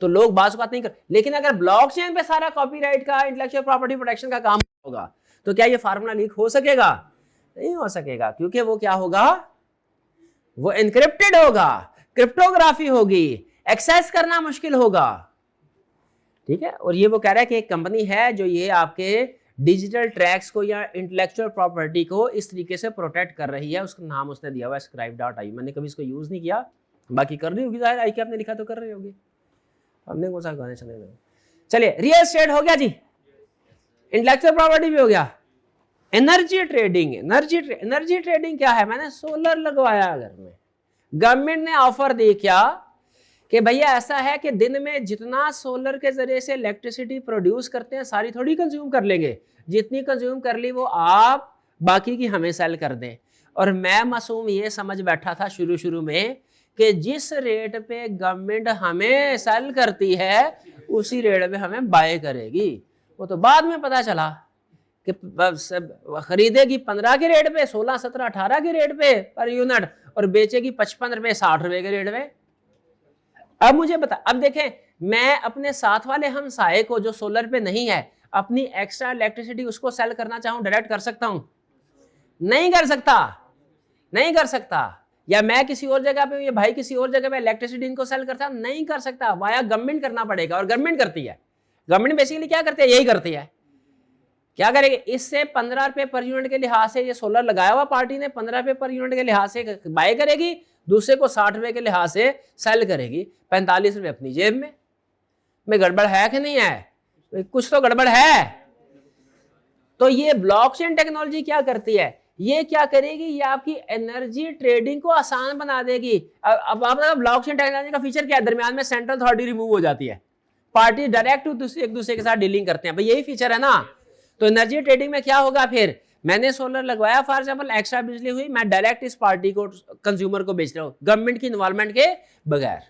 तो लोग बात नहीं कर। लेकिन अगर ब्लॉकचेन पे सारा कॉपीराइट का, इंटेलेक्चुअल प्रॉपर्टी प्रोटेक्शन का काम होगा तो क्या ये फार्मूला लीक हो सकेगा? नहीं हो सकेगा, क्योंकि वो क्या होगा, वो एनक्रिप्टेड होगा, क्रिप्टोग्राफी होगी, एक्सेस करना मुश्किल होगा। ठीक है, और ये वो कह रहा है कि एक कंपनी है जो ये आपके डिजिटल ट्रैक्स को या इंटेलेक्चुअल प्रॉपर्टी को इस तरीके से प्रोटेक्ट कर रही है। उसका नाम उसने दिया हुआ है scribe.io। मैंने कभी इसको यूज नहीं किया, बाकी कर रही होगी, जाहिर आई के आपने लिखा तो कर रही होगी, हमने कौन सा गाने चले। चलिए, रियल एस्टेट हो गया जी, इंटेलेक्चुअल प्रॉपर्टी भी हो गया। Energy trading. एनर्जी ट्रेडिंग क्या है? मैंने सोलर लगवाया घर में, गवर्नमेंट ने ऑफर दी क्या कि भैया ऐसा है कि दिन में जितना सोलर के जरिए से इलेक्ट्रिसिटी प्रोड्यूस करते हैं सारी थोड़ी कंज्यूम कर लेंगे, जितनी कंज्यूम कर ली वो आप बाकी की हमें सेल कर दें। और मैं मासूम ये समझ बैठा था शुरू में कि जिस रेट पे गवर्नमेंट हमें सेल करती है उसी रेट पे हमें बाय करेगी। वो तो बाद में पता चला कि खरीदेगी 15 के रेट पे, 16, 17, 18 के रेट पे पर यूनिट, और बेचेगी 55 रुपए, 60 रुपए के रेट पे। अब मुझे बता, अब देखें, मैं अपने साथ वाले हमसाये को जो सोलर पे नहीं है, अपनी एक्स्ट्रा इलेक्ट्रिसिटी उसको सेल करना चाहूं, डायरेक्ट कर सकता हूं? नहीं कर सकता। या मैं किसी और जगह पे, ये भाई किसी और जगह पे इलेक्ट्रिसिटी इनको सेल करता, नहीं कर सकता, वाया गवर्नमेंट करना पड़ेगा। और गवर्नमेंट करती है, गवर्नमेंट बेसिकली क्या करती है, यही करती है। क्या करेगी? इससे 15 रुपए पर यूनिट के लिहाज से, ये सोलर लगाया हुआ पार्टी ने 15 रुपए पर यूनिट के लिहाज से बाय करेगी, दूसरे को 60 रुपए के लिहाज से सेल करेगी, 45 रुपए अपनी जेब में।
में गड़बड़ है कि नहीं है? कुछ तो गड़बड़ है। तो ये ब्लॉकचेन टेक्नोलॉजी क्या करती है? ये क्या करेगी? ये आपकी एनर्जी ट्रेडिंग को आसान बना देगी। अब आप ब्लॉकचेन टेक्नोलॉजी का फीचर क्या है? दरमियान में सेंट्रल अथॉरिटी रिमूव हो जाती है, पार्टी डायरेक्ट एक दूसरे के साथ डीलिंग करते हैं, भाई यही फीचर है ना। तो एनर्जी ट्रेडिंग में क्या होगा? फिर मैंने सोलर लगवाया, फॉर एग्जांपल एक्स्ट्रा बिजली हुई, मैं डायरेक्ट इस पार्टी को, कंज्यूमर को बेच रहा हूं, गवर्नमेंट की इन्वॉल्वमेंट के बगैर।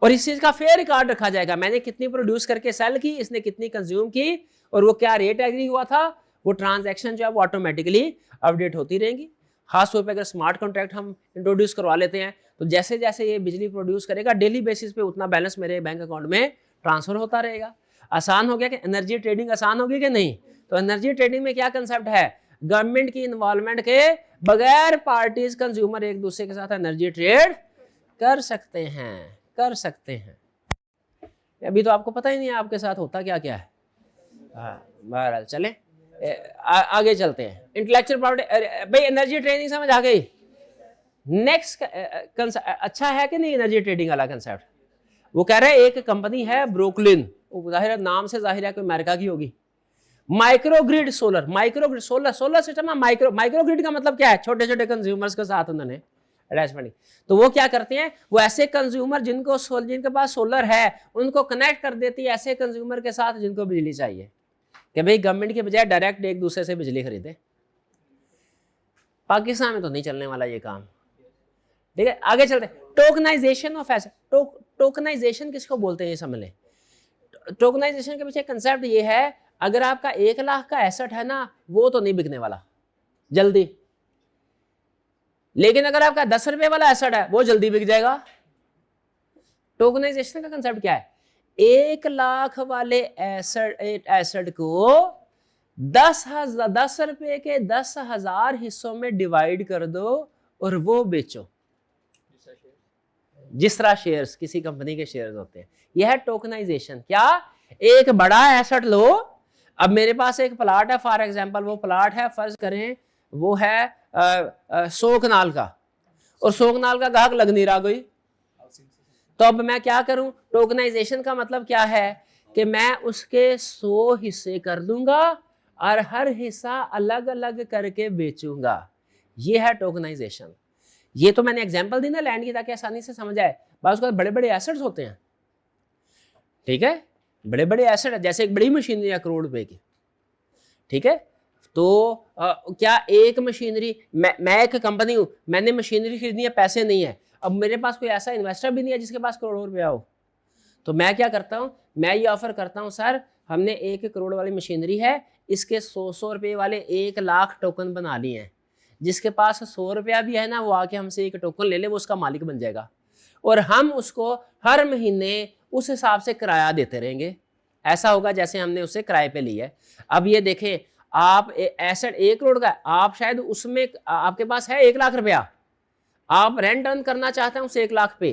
और इस चीज का फेयर रिकॉर्ड रखा जाएगा, मैंने कितनी प्रोड्यूस करके सेल की, इसने कितनी कंज्यूम की, और वो क्या रेट एग्री हुआ था, वो ट्रांजैक्शन जो है वो ऑटोमेटिकली अपडेट होती रहेंगी। खास तौर पे अगर स्मार्ट कॉन्ट्रैक्ट हम इंट्रोड्यूस करवा लेते हैं तो जैसे जैसे ये बिजली प्रोड्यूस करेगा डेली बेसिस पे उतना बैलेंस मेरे बैंक अकाउंट में ट्रांसफर होता रहेगा। आसान हो गया कि एनर्जी ट्रेडिंग आसान होगी कि नहीं? तो एनर्जी ट्रेडिंग में क्या कंसेप्ट है? गवर्नमेंट की इन्वॉल्वमेंट के बगैर पार्टीज, कंज्यूमर एक दूसरे के साथ एनर्जी ट्रेड कर सकते हैं। अभी तो आपको पता ही नहीं है आपके साथ होता क्या क्या है। बहरहाल चले आगे चलते हैं। इंटेलेक्चुअल प्रॉपर्टी, भाई एनर्जी ट्रेडिंग समझ आ गई। नेक्स्ट अच्छा है कि नहीं एनर्जी ट्रेडिंग वाला कंसेप्ट? वो कह रहे हैं एक कंपनी है ब्रुकलिन, जाहिर है नाम से जाहिर है कोई अमेरिका की होगी। Microgrid solar, microgrid solar system है। माइक्रोग्रिड का मतलब क्या है? छोटे छोटे कंज्यूमर्स के साथ उन्होंने अटैचमेंट। तो वो क्या करते हैं? वो ऐसे कंज्यूमर जिनके पास सोलर है उनको कनेक्ट कर देती है ऐसे कंज्यूमर के साथ जिनको बिजली चाहिए, कि भाई गवर्नमेंट के बजाय डायरेक्ट एक दूसरे से बिजली खरीदे। पाकिस्तान में तो नहीं चलने वाला ये काम, ठीक है। आगे चलते हैं। Tokenization of asset. टोकनाइजेशन किसको बोलते हैं ये समझ लें। टोकनाइजेशन के पीछे कंसेप्ट ये है, अगर आपका 1 लाख का एसेट है ना, वो तो नहीं बिकने वाला जल्दी, लेकिन अगर आपका 10 रुपए वाला एसेट है वो जल्दी बिक जाएगा। टोकनाइजेशन का कंसेप्ट क्या है? 1 लाख वाले एसेट को 10 रुपए के 10,000 हिस्सों में डिवाइड कर दो और वो बेचो। जिस तरह शेयर्स, किसी कंपनी के शेयर्स होते हैं, यह है टोकनाइजेशन। क्या? एक बड़ा एसेट लो, अब मेरे पास एक प्लाट है फॉर एग्जांपल, वो प्लाट है फर्ज करें वो है 100 कनाल का, और 100 कनाल का गाहक लग नहीं रहा कोई, तो अब मैं क्या करूं? टोकनाइजेशन का मतलब क्या है कि मैं उसके 100 हिस्से कर दूंगा और हर हिस्सा अलग अलग करके बेचूंगा। ये है टोकनाइजेशन। ये तो मैंने एग्जांपल दी ना लैंड की, ताकि आसानी से समझ आए। बस उसके बाद बड़े बड़े एसेट्स होते हैं, ठीक है, बड़े बड़े एसेट है, जैसे एक बड़ी मशीनरी है करोड़ रुपए की, ठीक है। तो क्या एक मशीनरी, मैं एक कंपनी हूं, मैंने मशीनरी खरीदनी है, पैसे नहीं है, अब मेरे पास कोई ऐसा इन्वेस्टर भी नहीं है जिसके पास करोड़ों रुपया हो, तो मैं क्या करता हूं? मैं ये ऑफर करता हूं, सर हमने 1 करोड़ वाली मशीनरी है, इसके 100 रुपये वाले 1 लाख टोकन बना लिए हैं, जिसके पास 100 रुपया भी है ना, वो आके हमसे 1 टोकन ले ले, वो उसका मालिक बन जाएगा, और हम उसको हर महीने उस हिसाब से किराया देते रहेंगे। ऐसा होगा जैसे हमने उसे किराए पे लिया है। अब ये देखें, आप एसेट 1 करोड़ का, आप शायद उसमें आपके पास है 1 लाख रुपया, आप रेंट अर्न करना चाहते हैं उस 1 लाख पे,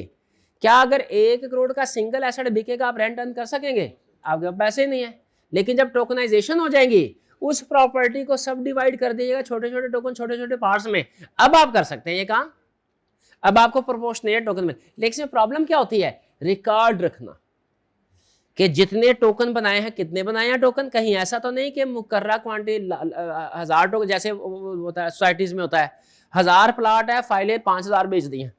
क्या अगर 1 करोड़ का सिंगल एसेट बिकेगा आप रेंट अर्न कर सकेंगे? आपके पास पैसे नहीं है। लेकिन जब टोकनाइजेशन हो जाएंगी, उस प्रॉपर्टी को सब डिवाइड कर दीजिएगा छोटे छोटे टोकन, छोटे छोटे पार्ट्स में, अब आप कर सकते हैं ये काम। अब आपको प्रोपोर्शनेट टोकन में, लेकिन इसमें प्रॉब्लम क्या होती है? रिकॉर्ड रखना कि जितने टोकन बनाए हैं, कितने बनाए हैं टोकन। कहीं ऐसा तो नहीं कि मुकर्रा क्वांटिटी 1000 टोकन, जैसे होता है सोसाइटीज में होता है, 1000 प्लाट है, फाइलें 5000 बेच दी हैं,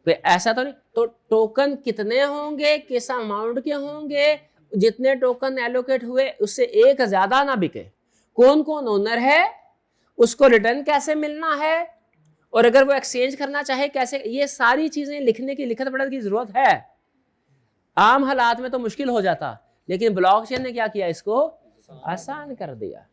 तो ऐसा तो नहीं। तो टोकन कितने होंगे, किस अमाउंट के होंगे, जितने टोकन एलोकेट हुए उससे एक ज्यादा ना बिके, कौन कौन ओनर है, उसको रिटर्न कैसे मिलना है, और अगर वो एक्सचेंज करना चाहे कैसे, ये सारी चीजें लिखने की, लिखत पढ़त की जरूरत है। आम हालात में तो मुश्किल हो जाता, लेकिन ब्लॉकचेन ने क्या किया? इसको आसान कर दिया।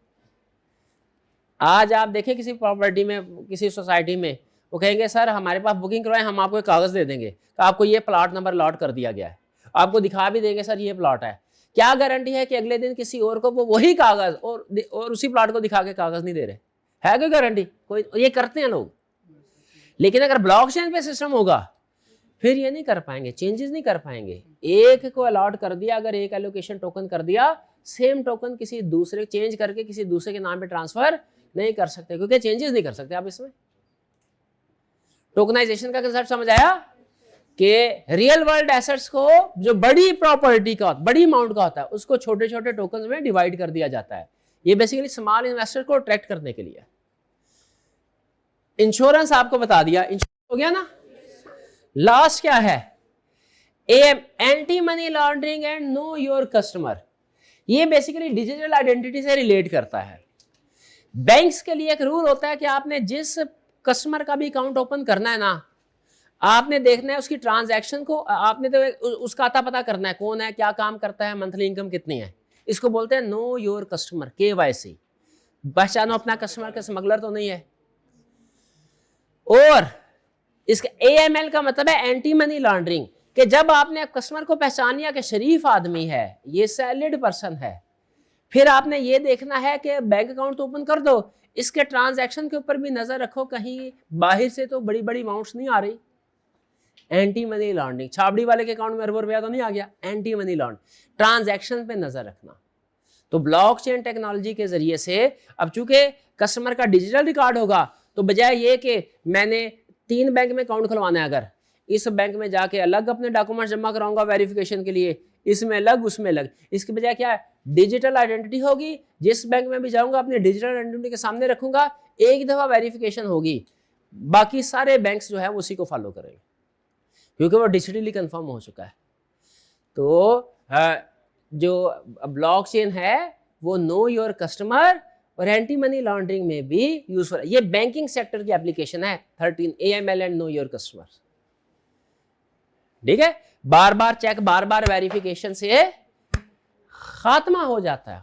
आज आप देखें किसी प्रॉपर्टी में, किसी सोसाइटी में, वो कहेंगे सर हमारे पास बुकिंग करवाएं, हम आपको एक कागज दे देंगे, आपको ये प्लॉट नंबर अलॉट कर दिया गया है, आपको दिखा भी देंगे सर ये प्लॉट है। क्या गारंटी है कि अगले दिन किसी और को वो वही कागज और उसी प्लॉट को दिखा के कागज नहीं दे रहे? है कोई गारंटी? कोई? ये करते हैं लोग। लेकिन अगर ब्लॉकचेन पे सिस्टम होगा फिर ये नहीं कर पाएंगे, चेंजेस नहीं कर पाएंगे। एक को अलॉट कर दिया, अगर एक एलोकेशन टोकन कर दिया, सेम टोकन किसी दूसरे चेंज करके किसी दूसरे के नाम पे ट्रांसफर नहीं कर सकते, क्योंकि चेंजेस नहीं कर सकते आप इसमें। टोकनाइजेशन का कंसेप्ट समझ आया? कि रियल वर्ल्ड एसेट्स को जो बड़ी प्रॉपर्टी का बड़ी अमाउंट का होता है उसको छोटे छोटे टोकन्स में डिवाइड कर दिया जाता है। ये बेसिकली स्मॉल इन्वेस्टर को अट्रैक्ट करने के लिए। इंश्योरेंस आपको बता दिया, इंश्योरेंस हो गया ना। लास्ट क्या है? Anti money laundering and know your customer. ये बेसिकली डिजिटल आइडेंटिटी से रिलेट करता है। बैंक्स के लिए एक रूल होता है कि आपने जिस कस्टमर का भी अकाउंट ओपन करना है ना, आपने देखना है उसकी ट्रांजैक्शन को, आपने तो उसका आता पता करना है, कौन है, क्या काम करता है, मंथली इनकम कितनी है। इसको बोलते हैं नो योर कस्टमर, KYC। पहचानो अपना कस्टमर के स्मगलर तो नहीं है। और इसका AML का मतलब है एंटी मनी लॉन्ड्रिंग, कि जब आपने कस्टमर को पहचान लिया कि शरीफ आदमी है, ये सैलिड पर्सन है, फिर आपने ये देखना है कि बैंक अकाउंट तो ओपन कर दो, इसके ट्रांजैक्शन के ऊपर भी नजर रखो, कहीं बाहर से तो बड़ी बड़ी अमाउंट्स नहीं आ रही। एंटी मनी लॉन्ड्रिंग, छाबड़ी वाले के अकाउंट में अरबों रुपया तो नहीं आ गया। एंटी मनी लॉन्ड्रिंग, ट्रांजैक्शन पे नजर रखना। तो ब्लॉकचेन टेक्नोलॉजी के जरिए से अब चूंकि कस्टमर का डिजिटल रिकॉर्ड होगा, तो बजाय ये कि मैंने 3 बैंक में अकाउंट खुलवाना है, अगर इस बैंक में जाके अलग अपने डॉक्यूमेंट जमा कराऊंगा वेरिफिकेशन के लिए, इसमें अलग उसमें अलग, इसके बजाय क्या है, डिजिटल आइडेंटिटी होगी। जिस बैंक में भी जाऊंगा अपने डिजिटल आइडेंटिटी के सामने रखूंगा, एक दफा वेरिफिकेशन होगी, बाकी सारे बैंक्स जो है उसी को फॉलो करेंगे, क्योंकि वो डिजिटली कंफर्म हो चुका है। तो जो ब्लॉकचेन है वो नो योर कस्टमर और एंटी मनी लॉन्ड्रिंग में भी यूजफुल है। ये बैंकिंग सेक्टर की एप्लीकेशन है 13 AML and know your customer. ठीक है, बार बार चेक, बार बार वेरिफिकेशन से खात्मा हो जाता है।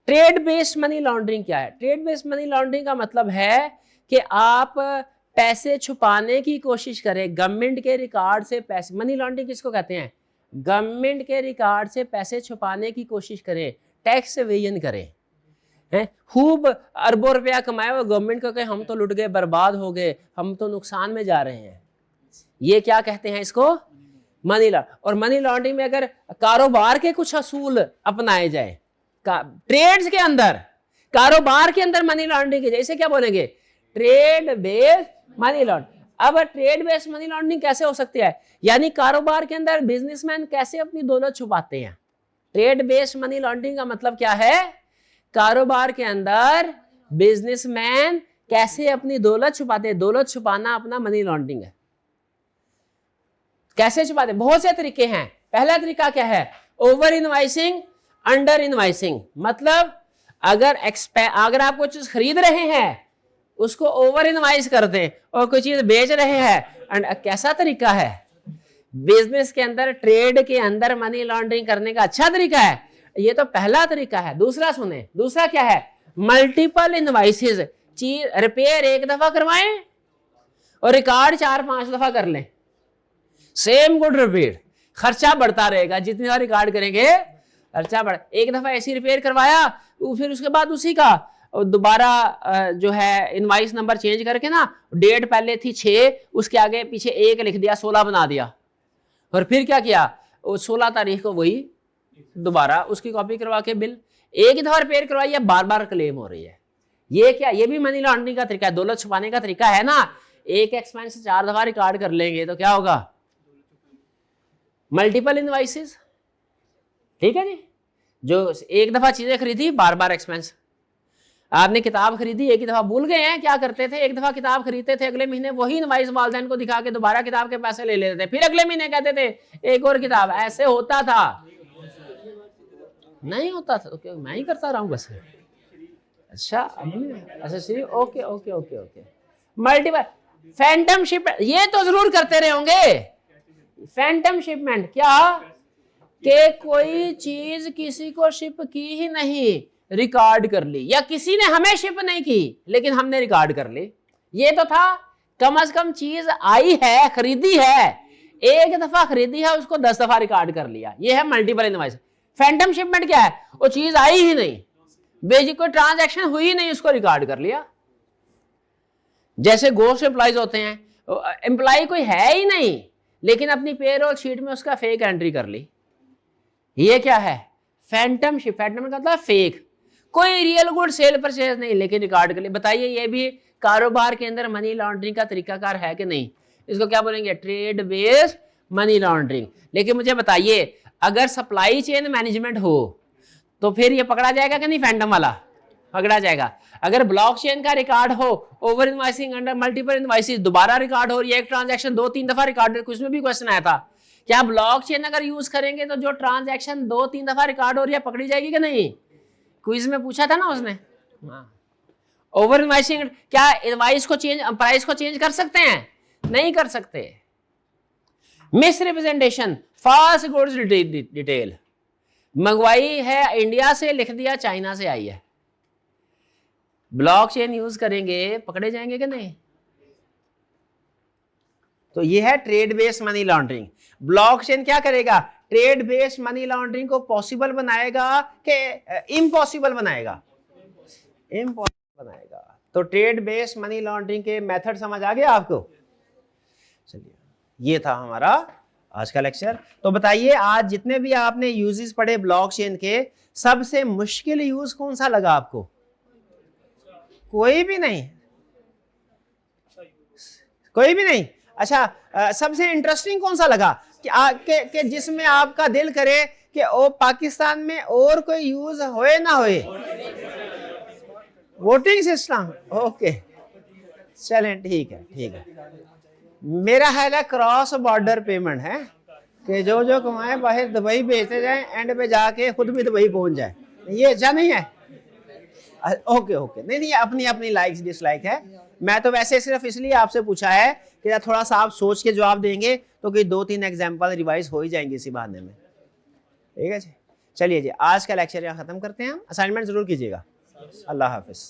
ट्रेड बेस्ड मनी लॉन्ड्रिंग क्या है? ट्रेड बेस्ड मनी लॉन्ड्रिंग का मतलब है कि आप पैसे छुपाने की कोशिश करें, गवर्नमेंट के रिकॉर्ड से पैसे। मनी लॉन्ड्रिंग किसको कहते हैं? गवर्नमेंट के रिकॉर्ड से पैसे छुपाने की कोशिश करें, टैक्स एवेजन करें, हैं, खूब अरबों रुपया कमाए हुए गवर्नमेंट को, हम तो लुट गए, बर्बाद हो गए, हम तो नुकसान में जा रहे हैं। ये क्या कहते हैं इसको? Money laundering. और मनी लॉन्ड्रिंग में अगर कारोबार के कुछ असूल अपनाए जाए, ट्रेड्स के अंदर, कारोबार के अंदर मनी लॉन्ड्रिंग की, जैसे क्या बोलेंगे, ट्रेड बेस्ड मनी लॉन्ड्रिंग। अब ट्रेड बेस्ड मनी लॉन्ड्रिंग कैसे हो सकती है? यानी कारोबार के अंदर बिजनेसमैन कैसे अपनी दौलत छुपाते हैं। ट्रेड बेस्ड मनी लॉन्ड्रिंग का मतलब क्या है? कारोबार के अंदर बिजनेसमैन कैसे अपनी दौलत छुपाते हैं। दौलत छुपाना अपना मनी लॉन्ड्रिंग है। कैसे छुपाते? बहुत से तरीके हैं। पहला तरीका क्या है? Over invoicing, under invoicing. मतलब अगर आप कोई चीज खरीद रहे हैं उसको ओवर इनवाइस कर दें, और कोई चीज बेच रहे हैं, कैसा तरीका है? बिजनेस के अंदर, ट्रेड के अंदर मनी लॉन्ड्रिंग करने का अच्छा तरीका है। ये तो पहला तरीका है। दूसरा सुने, दूसरा क्या है? Multiple invoices. चीज रिपेयर एक दफा करवाएं और रिकॉर्ड 4-5 दफा कर लें, सेम गुड रिपीट। खर्चा बढ़ता रहेगा, जितनी बार रिकॉर्ड करेंगे खर्चा बढ़। एक दफा ऐसी रिपेयर करवाया, फिर उसके बाद उसी का दोबारा जो है इनवाइस नंबर चेंज करके ना, डेट पहले थी 6, उसके आगे पीछे 1 लिख दिया, 16 बना दिया, और फिर क्या किया, 16 तारीख को वही दोबारा उसकी कॉपी करवा के बिल। एक ही दफा रिपेयर करवाई है, बार बार क्लेम हो रही है। ये क्या? ये भी मनी लॉन्ड्रिंग का तरीका है, दौलत छुपाने का तरीका है ना। एक एक्सपेंस 4 दफा रिकॉर्ड कर लेंगे तो क्या होगा? Multiple invoices. ठीक है जी। जो एक दफा चीजें खरीदी, बार बार एक्सपेंस। आपने किताब खरीदी, एक ही दफा, भूल गए हैं क्या करते थे? एक दफा किताब खरीदते थे, अगले महीने वही इनवाइस वालिदैन को दिखा के दोबारा किताब के पैसे ले लेते थे, फिर अगले महीने कहते थे एक और किताब। ऐसे होता था? नहीं होता था। तो मैं ही करता रहा हूं बस। अच्छा, अच्छा सही। Okay okay okay okay. Multiple Phantom shipment, ये तो जरूर करते रहे होंगे। फैंटम शिपमेंट क्या? कि कोई चीज किसी को शिप की ही नहीं, रिकॉर्ड कर ली, या किसी ने हमें शिप नहीं की लेकिन हमने रिकॉर्ड कर ली। ये तो था, कम से कम चीज आई है, खरीदी है, एक दफा खरीदी है, उसको 10 दफा रिकॉर्ड कर लिया। ये है मल्टीपल इनवाइस। फैंटम शिपमेंट क्या है? वो चीज आई ही नहीं, बेसिक कोई ट्रांजैक्शन हुई नहीं, उसको रिकॉर्ड कर लिया। जैसे गोस्ट एम्प्लॉइज होते हैं, एम्प्लॉय कोई है ही नहीं लेकिन अपनी पेरोल शीट में उसका फेक एंट्री कर ली। ये क्या है? Phantom ship. फैंटम का मतलब फेक, कोई रियल गुड सेल परचेज नहीं लेकिन रिकॉर्ड कर लिया। बताइए, ये भी कारोबार के अंदर मनी लॉन्ड्रिंग का तरीकाकार है कि नहीं? इसको क्या बोलेंगे, ट्रेड बेस्ड मनी लॉन्ड्रिंग। लेकिन मुझे बताइए अगर सप्लाई चेन मैनेजमेंट हो तो फिर ये पकड़ा जाएगा कि नहीं, फैंटम वाला पकड़ा जाएगा। अगर ब्लॉकचेन का रिकॉर्ड हो, over invoicing under multiple invoices दोबारा रिकॉर्ड हो रही है, एक ट्रांजैक्शन 2-3 दफा रिकॉर्ड, उसमें भी क्वेश्चन आया था, क्या ब्लॉकचेन अगर यूज करेंगे तो जो ट्रांजैक्शन 2-3 दफा रिकॉर्ड हो रही है पकड़ी जाएगी कि नहीं, क्विज में पूछा था ना उसने। ओवर इनवॉइसिंग, क्या इनवॉइस को चेंज, प्राइस को चेंज कर सकते हैं, नहीं कर सकते। Misrepresentation, false goods detail, मंगवाई है इंडिया से, लिख दिया चाइना से आई है, ब्लॉकचेन यूज करेंगे पकड़े जाएंगे कि नहीं।
तो ये है trade based money laundering. Blockchain क्या करेगा, ट्रेड बेस्ड मनी लॉन्ड्रिंग को पॉसिबल बनाएगा कि इम्पॉसिबल बनाएगा, इम्पॉसिबल बनाएगा। तो ट्रेड बेस्ड मनी लॉन्ड्रिंग के मेथड समझ आ गया आपको। चलिए ये था हमारा आज का लेक्चर। तो बताइए आज जितने भी आपने यूजेस पढ़े ब्लॉकचेन के, सबसे मुश्किल यूज कौन सा लगा आपको? कोई भी नहीं, कोई भी नहीं। अच्छा सबसे इंटरेस्टिंग कौन सा लगा कि जिसमें आपका दिल करे कि ओ पाकिस्तान में और कोई यूज होए ना होए? वोटिंग सिस्टम, ओके चलें ठीक है, ठीक है। मेरा ख्याल है क्रॉस बॉर्डर पेमेंट है कि जो जो कमाए बाहर दुबई भेजते जाए, एंड पे जाके खुद भी दुबई पहुंच जाए, ये अच्छा नहीं है? ओके ओके, नहीं नहीं, अपनी अपनी लाइक्स डिसलाइक है। मैं तो वैसे सिर्फ इसलिए आपसे पूछा है कि थोड़ा सा आप सोच के जवाब देंगे तो कोई 2-3 एग्जाम्पल रिवाइज हो ही जाएंगे इसी बहाने में, ठीक है जी। चलिए जी आज का लेक्चर यहाँ खत्म करते हैं हम। असाइनमेंट जरूर कीजिएगा। अल्लाह हाफिज।